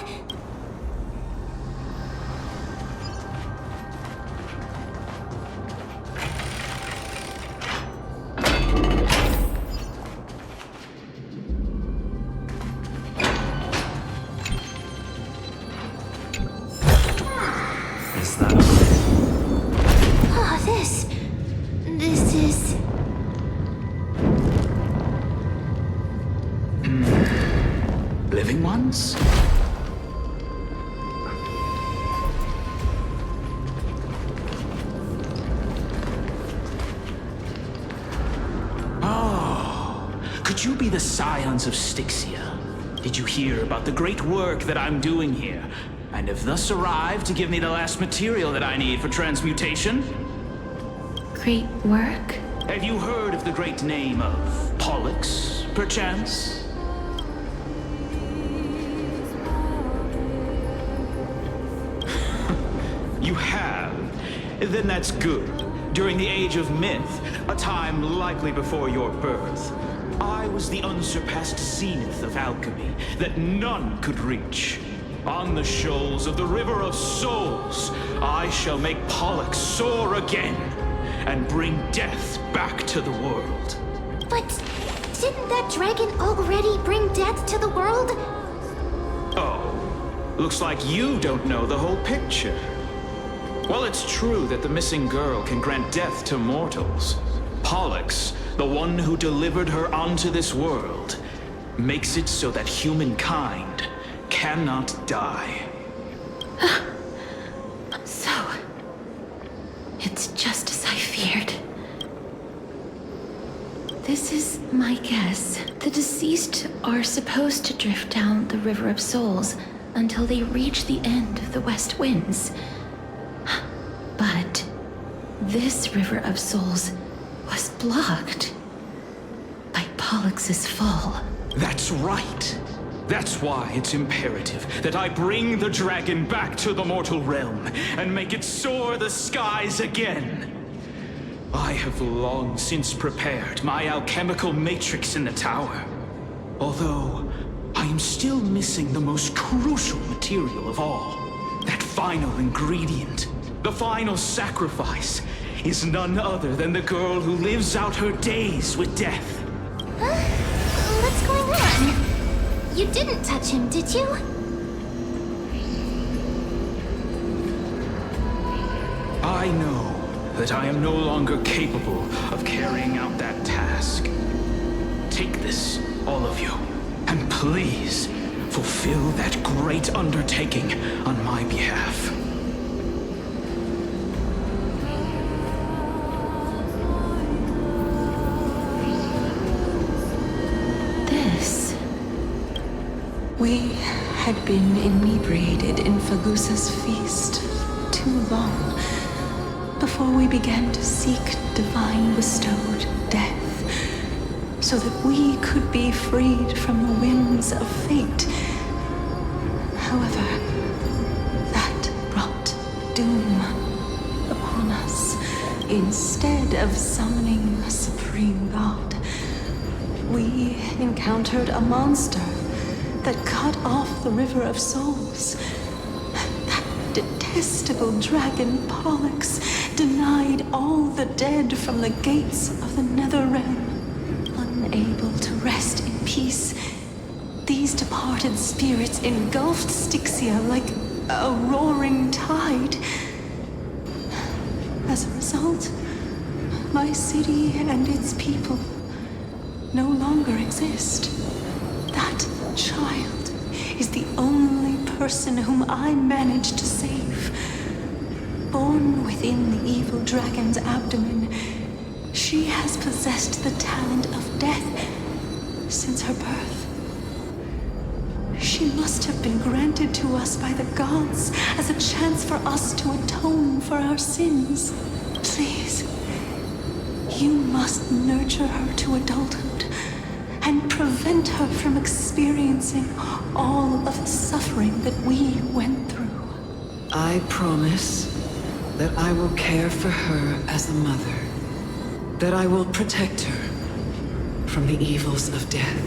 Is that... Oh, this is... Living ones? Oh, could you be the scions of Styxia? Did you hear about the great work that I'm doing here? And have thus arrived to give me the last material that I need for transmutation? Great work? Have you heard of the great name of Pollux, perchance? You have? Then that's good. During the age of myth, a time likely before your birth, I was the unsurpassed zenith of alchemy that none could reach. On the shoals of the River of Souls, I shall make Pollux soar again and bring death back to the world. But didn't that dragon already bring death to the world? Oh, looks like you don't know the whole picture. Well, it's true that the missing girl can grant death to mortals. Pollux, the one who delivered her onto this world, makes it so that humankind cannot die. So, it's just as I feared. This is my guess. The deceased are supposed to drift down the River of Souls until they reach the end of the West Winds. But this River of Souls was blocked by Pollux's fall. That's right. That's why it's imperative that I bring the dragon back to the mortal realm and make it soar the skies again. I have long since prepared my alchemical matrix in the tower. Although I am still missing the most crucial material of all, that final ingredient, the final sacrifice, is none other than the girl who lives out her days with death. Huh? What's going on? You didn't touch him, did you? I know that I am no longer capable of carrying out that task. Take this, all of you, and please fulfill that great undertaking on my behalf. We had been inebriated in Fagusa's feast too long before we began to seek divine bestowed death, so that we could be freed from the whims of fate. However, that brought doom upon us. Instead of summoning a supreme god, we encountered a monster that cut off the River of Souls. That detestable dragon Pollux denied all the dead from the gates of the nether realm. Unable to rest in peace, these departed spirits engulfed Styxia like a roaring tide. As a result, my city and its people no longer exist. That child is the only person whom I managed to save. Born within the evil dragon's abdomen, she has possessed the talent of death since her birth. She must have been granted to us by the gods as a chance for us to atone for our sins. Please, you must nurture her to adulthood and prevent her from experiencing all of the suffering that we went through. I promise that I will care for her as a mother, that I will protect her from the evils of death.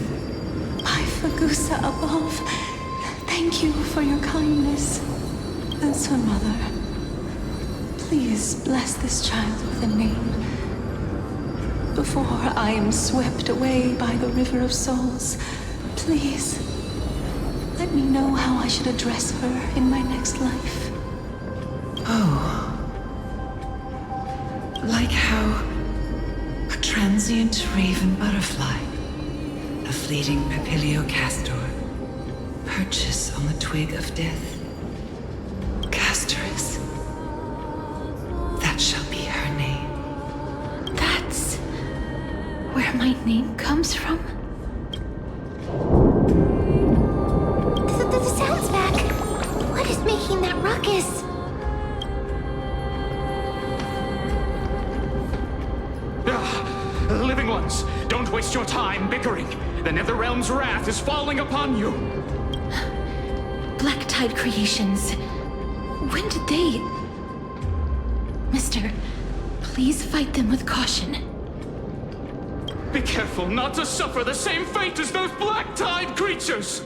My Fagusa above, thank you for your kindness. As her mother, please bless this child with a name before I am swept away by the River of Souls. Please, let me know how I should address her in my next life. Oh. Like how a transient raven butterfly, a fleeting papilio castor, perches on the twig of death. Castorus. That shall be her name. That's where my name comes from? The sound's back. What is making that ruckus? Living ones, don't waste your time bickering. The Netherrealm's wrath is falling upon you. Black Tide creations. When did they... Mister, please fight them with caution. Be careful not to suffer the same fate as those Black Tide creatures!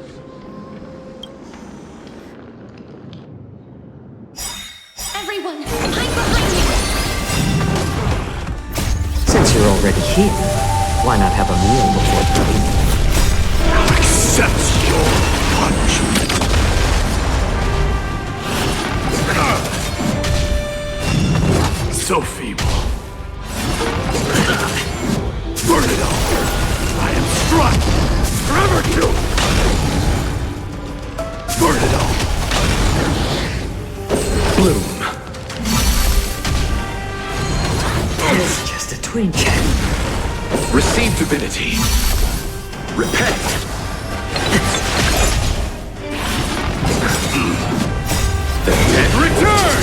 Everyone, I'm behind you! Since you're already here, why not have a meal before playing? Accept your punishment. So feeble. Burn it all! I am struck! Forever too! Burn it all! Bloom. It's just a twink. Receive divinity. Repent. The dead return!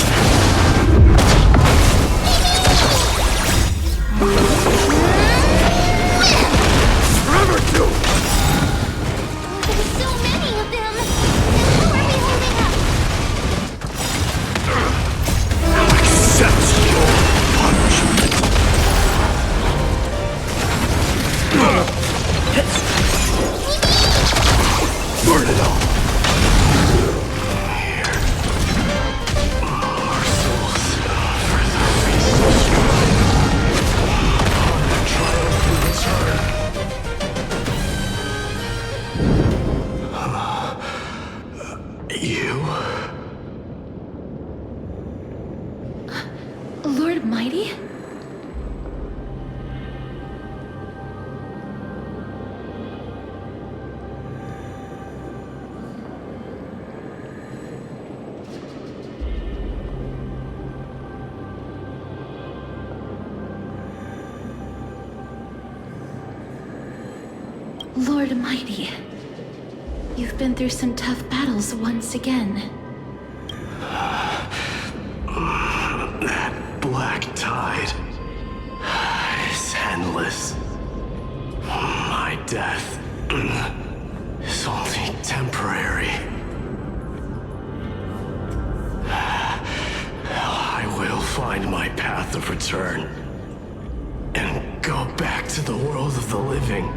Forever too! There's so many of them! How are we holding up? Accept your punishment. Lord Mighty, you've been through some tough battles once again. That black tide is endless. My death is only temporary. I will find my path of return and go back to the world of the living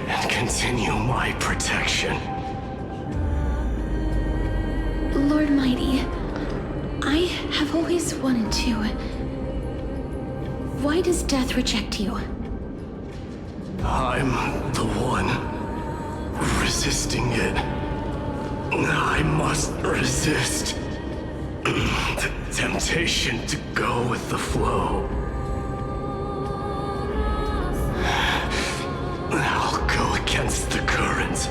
and continue my protection. Lord Mighty, I have always wanted to. Why does death reject you? I'm the one resisting it. I must resist the temptation to go with the flow. I'll go against the current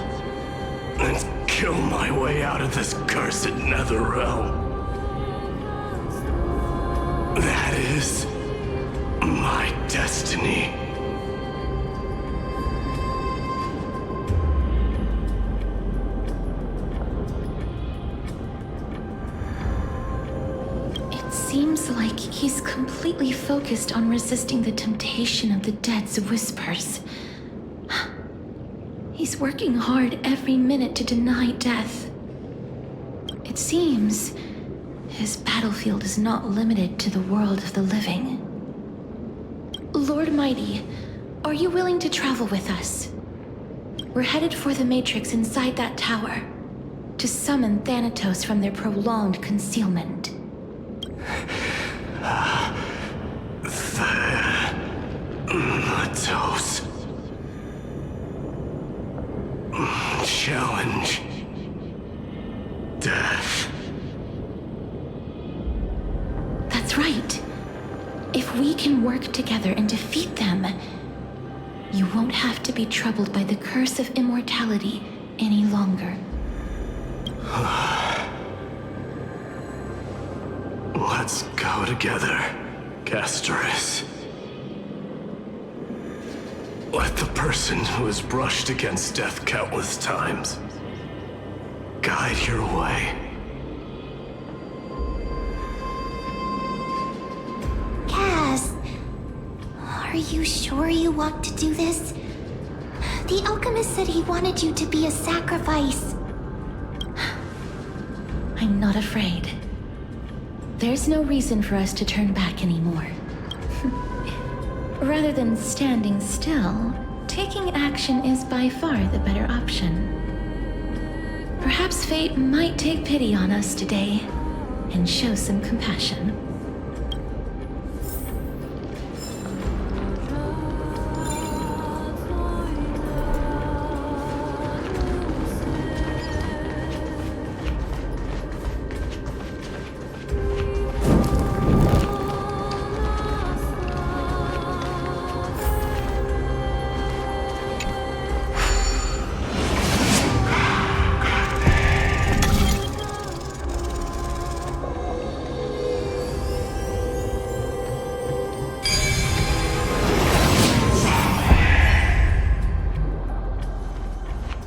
and kill my way out of this cursed nether realm. That is my destiny. It seems like he's completely focused on resisting the temptation of the dead's whispers. He's working hard every minute to deny death. It seems his battlefield is not limited to the world of the living. Lord Mighty, are you willing to travel with us? We're headed for the Matrix inside that tower, to summon Thanatos from their prolonged concealment. Thanatos. Challenge. Death. That's right. If we can work together and defeat them, you won't have to be troubled by the curse of immortality any longer. Let's go together, Castoris. Let the person who has brushed against death countless times guide your way. Cass, are you sure you want to do this? The alchemist said he wanted you to be a sacrifice. I'm not afraid. There's no reason for us to turn back anymore. Rather than standing still, taking action is by far the better option. Perhaps fate might take pity on us today and show some compassion.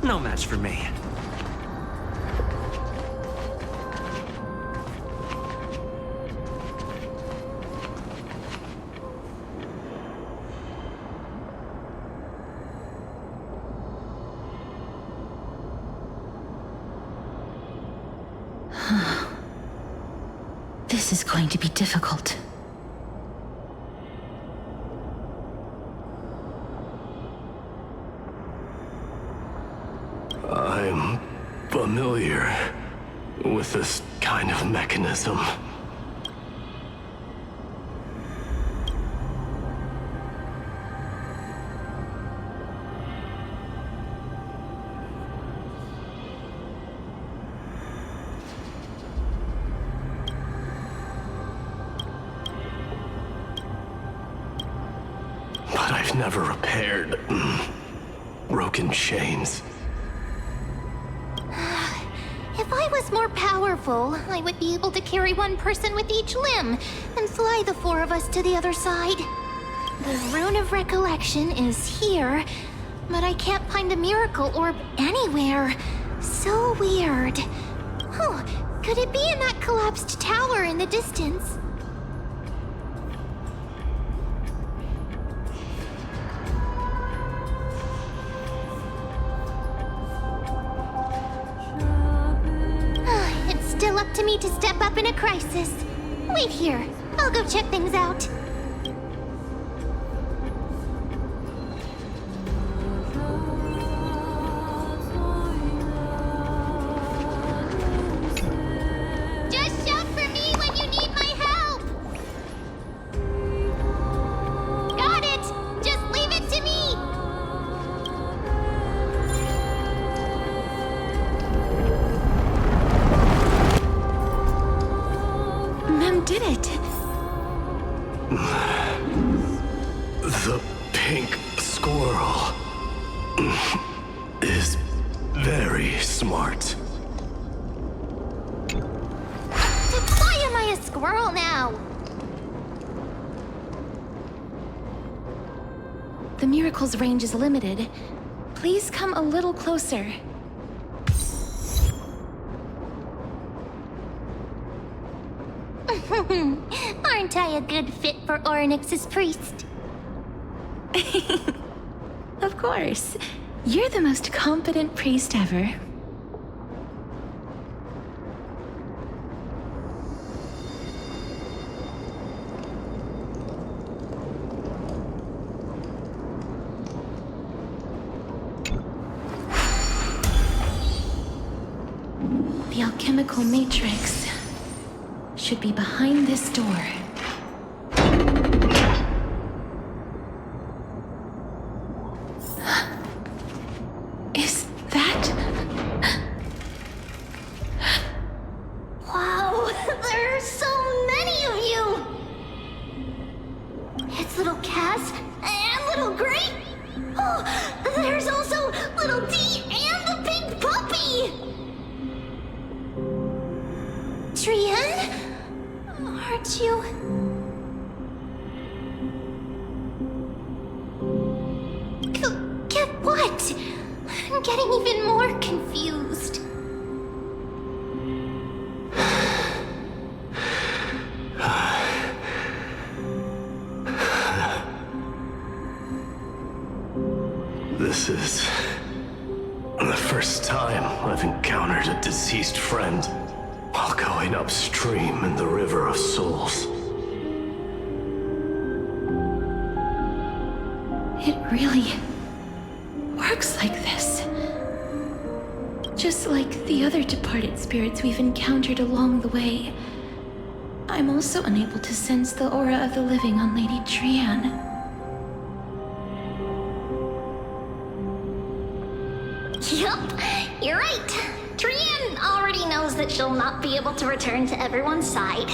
No match for me. This is going to be difficult. I'm familiar with this kind of mechanism. But I've never repaired broken chains. If I was more powerful, I would be able to carry one person with each limb and fly the four of us to the other side. The Rune of Recollection is here, But I can't find a miracle orb anywhere. So weird. Oh, could it be in that collapsed tower in the distance? It's still up to me to step up in a crisis. Wait here. I'll go check things out. Just shout for me when you need my help! Got it! Just leave it to me! Mem did it. The pink squirrel is very smart. Why am I a squirrel now? The miracle's range is limited. Please come a little closer. Aren't I a good fit for Orynyx's priest? Of course. You're the most competent priest ever. The alchemical matrix should be behind this door. Is that... Wow, there are so many of you! It's little Cass and little Grape. Oh, there's also little D and the pink puppy! Trian? Aren't you... Get what? I'm getting even more confused. This is the first time I've encountered a deceased friend while going upstream in the River of Souls. It really works like this. Just like the other departed spirits we've encountered along the way. I'm also unable to sense the aura of the living on Lady Trian. Yup, you're right. Trian already knows that she'll not be able to return to everyone's side.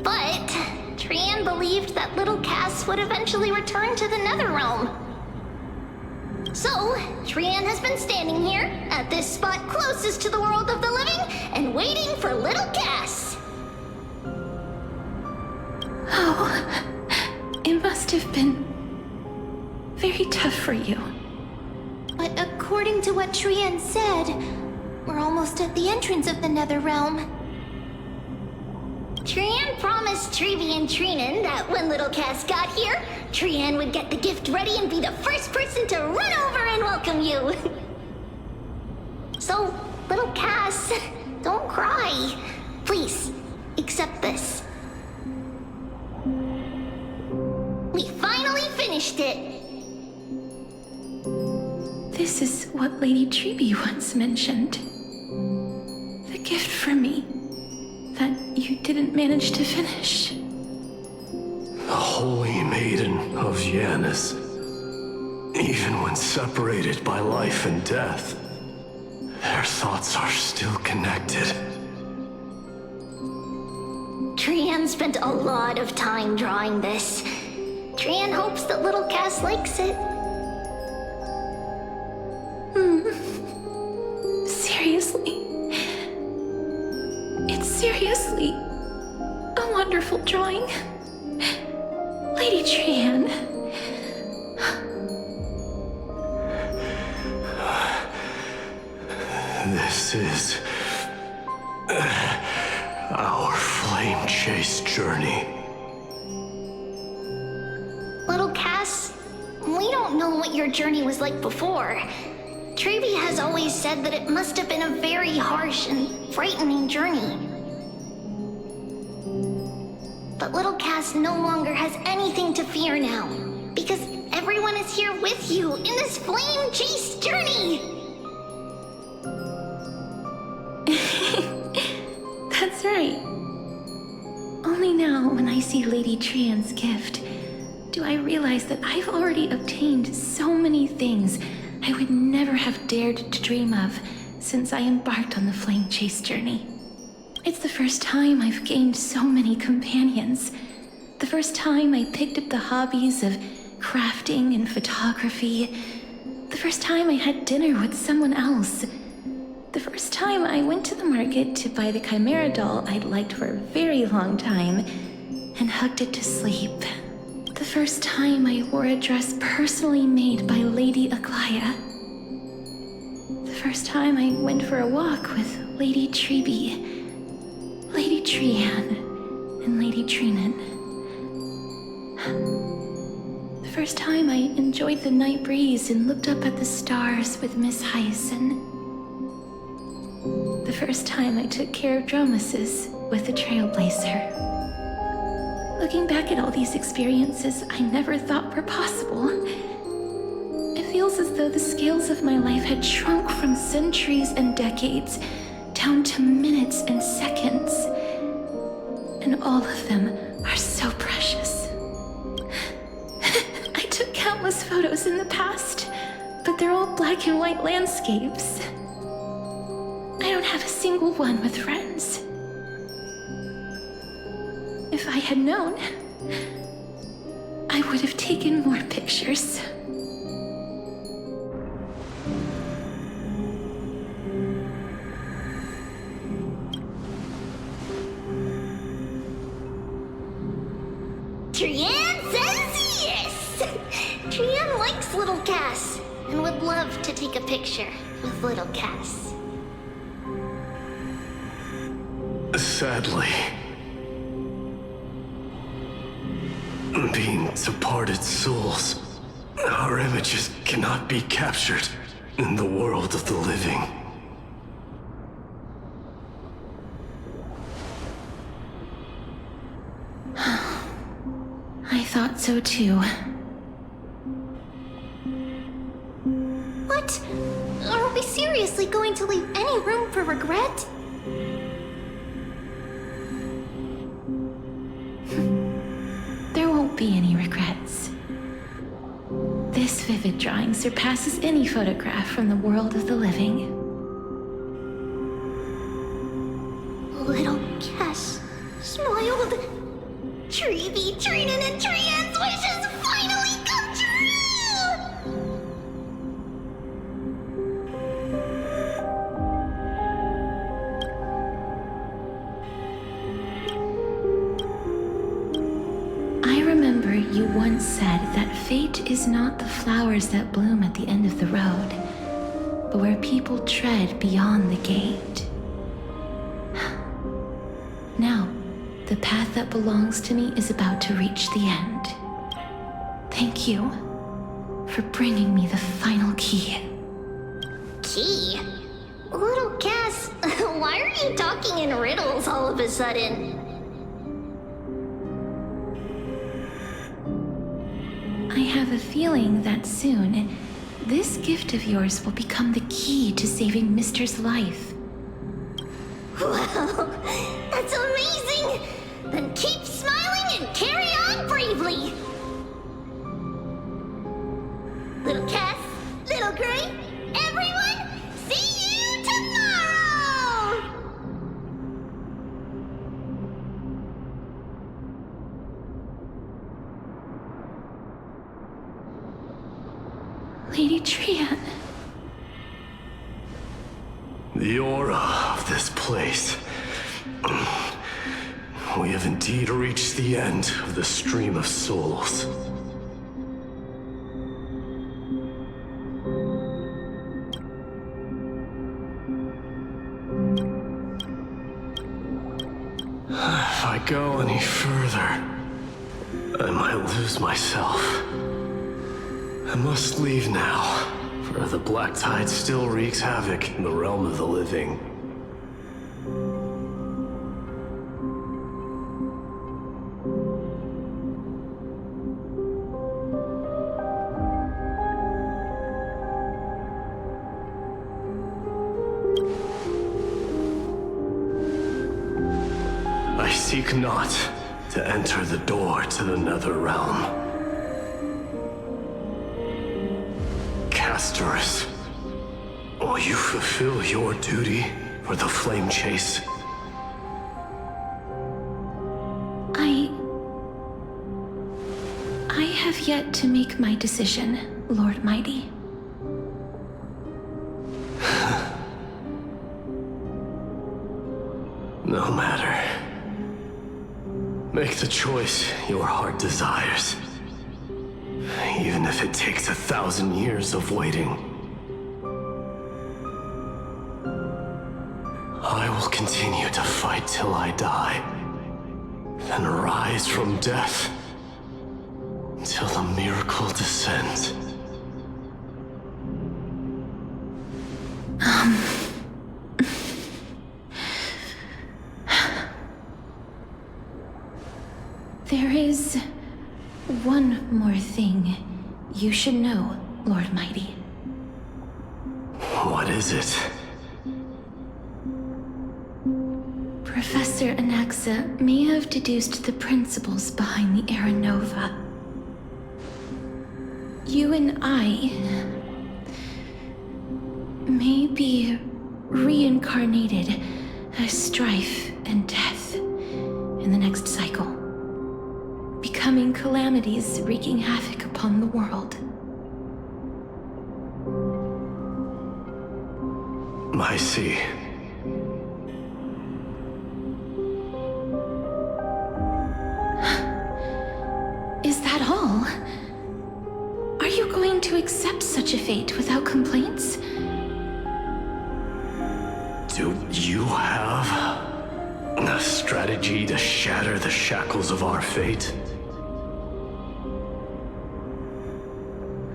But Trian believed that little Cass would eventually return to the Netherrealm. So, Trian has been standing here, at this spot closest to the world of the living, and waiting for little Cass. Oh, it must have been very tough for you. But according to what Trian said, we're almost at the entrance of the Netherrealm. Trian promised Trevi and Trinan that when little Cass got here, Trian would get the gift ready and be the first person to run over and welcome you. So, little Cass, don't cry. Please, accept this. We finally finished it. This is what Lady Trevi once mentioned. The gift for me that you didn't manage to finish. The Holy Maiden of Janus. Even when separated by life and death, their thoughts are still connected. Trian spent a lot of time drawing this. Trian hopes that little Cass likes it. Seriously. It's seriously a wonderful drawing. Lady Trian. This is our flame chase journey. Little Cass, we don't know what your journey was like before. Trevi has always said that it must have been a very harsh and frightening journey. But little Cass no longer has anything to fear now, because everyone is here with you in this flame chase journey! That's right. Only now, when I see Lady Trian's gift, do I realize that I've already obtained so many things I would never have dared to dream of since I embarked on the flame chase journey. It's the first time I've gained so many companions. The first time I picked up the hobbies of crafting and photography. The first time I had dinner with someone else. The first time I went to the market to buy the Chimera doll I'd liked for a very long time and hugged it to sleep. The first time I wore a dress personally made by Lady Aglaya. The first time I went for a walk with Lady Trebi, Lady Trian, and Lady Trinan. The first time I enjoyed the night breeze and looked up at the stars with Miss Hyacinth. The first time I took care of Dromasis with the Trailblazer. Looking back at all these experiences I never thought were possible, it feels as though the scales of my life had shrunk from centuries and decades down to minutes and seconds. And all of them are so precious. I took countless photos in the past, but they're all black and white landscapes. I don't have a single one with friends. If I had known, I would have taken more pictures. Trian says yes! Trian likes little Cass and would love to take a picture with little Cass. Sadly, being departed souls, our images cannot be captured in the world of the living. I thought so too. What? Are we seriously going to leave any room for regret? There won't be any regrets. This vivid drawing surpasses any photograph from the world of the living. Little Cass smiled. Trevi, Trinan, and Trian's wishes finally come true! I remember you once said that fate is not the flowers that bloom at the end of the road, but where people tread beyond the gate. Now, the path that belongs to me is about to reach the end. Thank you for bringing me the final key. Key? Little Cass, why are you talking in riddles all of a sudden? I have a feeling that soon, this gift of yours will become the key to saving Mister's life. Wow, that's amazing! Then keep smiling and carry on bravely! Little Cass, Little Gray, everyone, see you tomorrow! Lady Trian. The aura of this place. We have indeed reached the end of the stream of souls. If I go any further, I might lose myself. I must leave now, for the black tide still wreaks havoc in the realm of the living. I seek not to enter the door to the nether realm. Castorus, will you fulfill your duty for the flame chase? I have yet to make my decision, Lord Mighty. No matter. Make the choice your heart desires. Even if it takes 1,000 years of waiting. I will continue to fight till I die. Then rise from death till the miracle descends. There is one more thing you should know, Lord Mighty. What is it? Professor Anaxa may have deduced the principles behind the Era Nova. You and I may be reincarnated as strife and death in the next cycle, becoming calamities wreaking havoc upon the world. I see. Is that all? Are you going to accept such a fate without complaints? Do you have a strategy to shatter the shackles of our fate?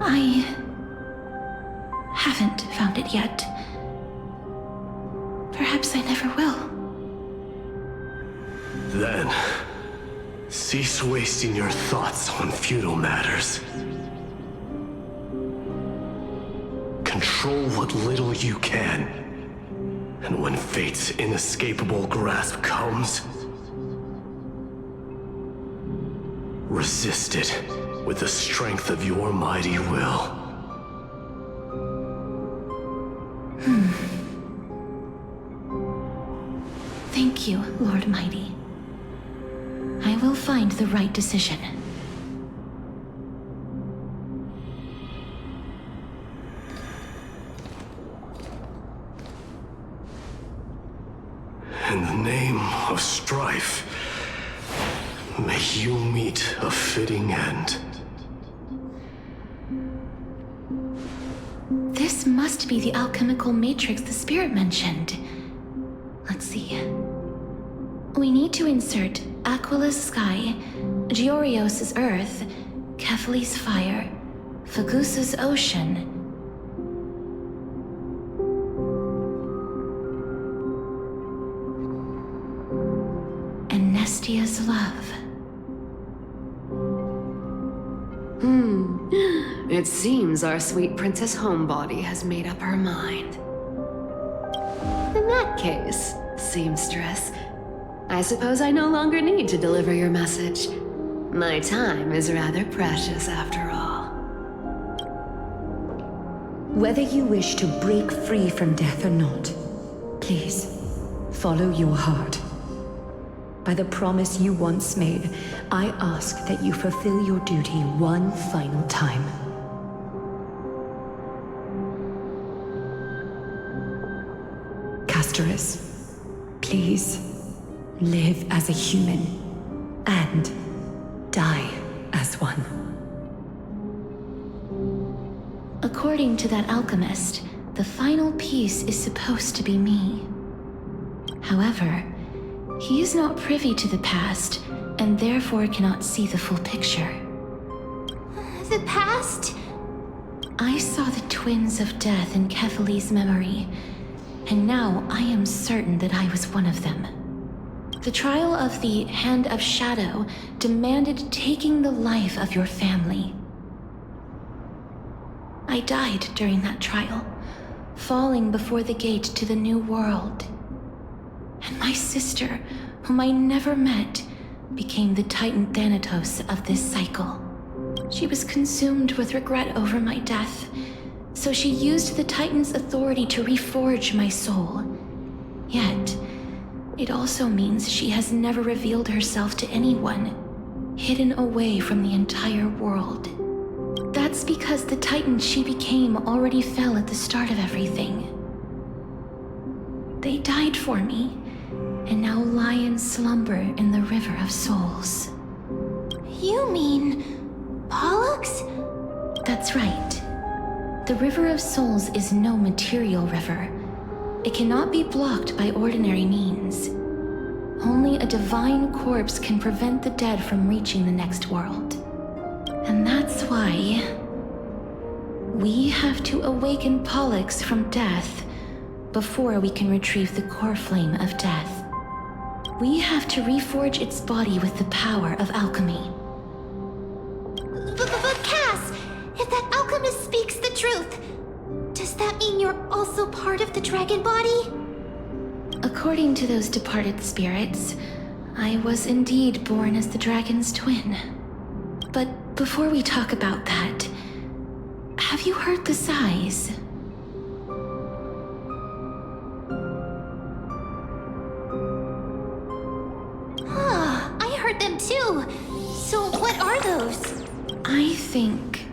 I haven't found it yet. Perhaps I never will. Then, cease wasting your thoughts on futile matters. Control what little you can. And when fate's inescapable grasp comes, resist it with the strength of your mighty will. Thank you, Lord Mighty. I will find the right decision. In the name of strife, may you meet a fitting end. This must be the alchemical matrix the spirit mentioned. Let's see. We need to insert Aquila's sky, Georios' earth, Kefali's fire, Fagusa's ocean, and Nestia's love. It seems our sweet Princess Homebody has made up her mind. In that case, seamstress, I suppose I no longer need to deliver your message. My time is rather precious after all. Whether you wish to break free from death or not, please, follow your heart. By the promise you once made, I ask that you fulfill your duty one final time. Castorus, please, live as a human, and die as one. According to that alchemist, the final piece is supposed to be me. However, He is not privy to the past, and therefore cannot see the full picture. The past? I saw the twins of death in Kethali's memory, and now I am certain that I was one of them. The trial of the Hand of Shadow demanded taking the life of your family. I died during that trial, falling before the gate to the new world. And my sister, whom I never met, became the Titan Thanatos of this cycle. She was consumed with regret over my death, so she used the Titan's authority to reforge my soul. Yet, it also means she has never revealed herself to anyone, hidden away from the entire world. That's because the Titan she became already fell at the start of everything. They died for me, and now lie in slumber in the River of Souls. You mean Pollux? That's right. The River of Souls is no material river. It cannot be blocked by ordinary means. Only a divine corpse can prevent the dead from reaching the next world. And that's why we have to awaken Pollux from death before we can retrieve the core flame of death. We have to reforge its body with the power of alchemy. But Cass, if that alchemist speaks the truth, does that mean you're also part of the dragon body? According to those departed spirits, I was indeed born as the dragon's twin. But before we talk about that, have you heard the sighs? I heard them too. So what are those? I think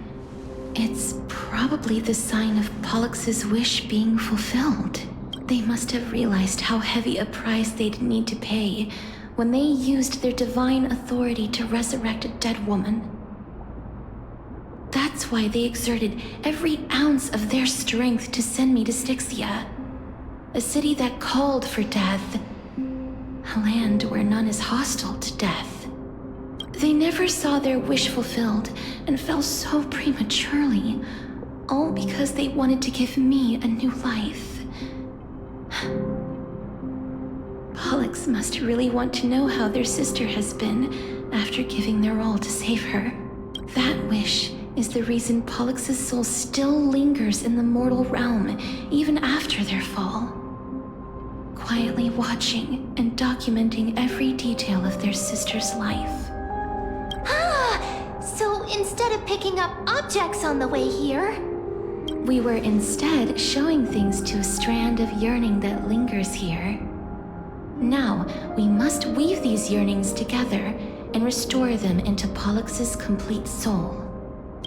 it's probably the sign of Pollux's wish being fulfilled. They must have realized how heavy a price they'd need to pay when they used their divine authority to resurrect a dead woman. That's why they exerted every ounce of their strength to send me to Styxia, a city that called for death, a land where none is hostile to death. They never saw their wish fulfilled and fell so prematurely, all because they wanted to give me a new life. Pollux must really want to know how their sister has been after giving their all to save her. That wish is the reason Pollux's soul still lingers in the mortal realm even after their fall, quietly watching and documenting every detail of their sister's life. So instead of picking up objects on the way here, we were instead showing things to a strand of yearning that lingers here. Now, we must weave these yearnings together and restore them into Pollux's complete soul.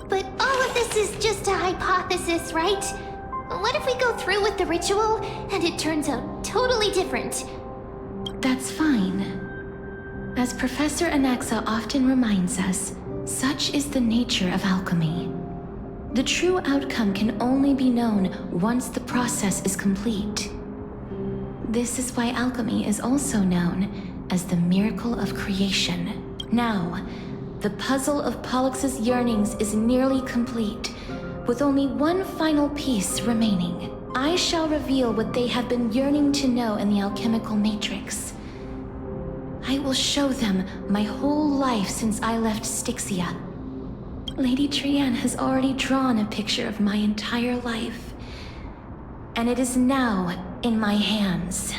But all of this is just a hypothesis, right? What if we go through with the ritual and it turns out totally different? That's fine. As Professor Anaxa often reminds us, such is the nature of alchemy. The true outcome can only be known once the process is complete. This is why alchemy is also known as the miracle of creation. Now, the puzzle of Pollux's yearnings is nearly complete, with only one final piece remaining. I shall reveal what they have been yearning to know in the alchemical matrix. I will show them my whole life since I left Styxia. Lady Trianne has already drawn a picture of my entire life, and it is now in my hands.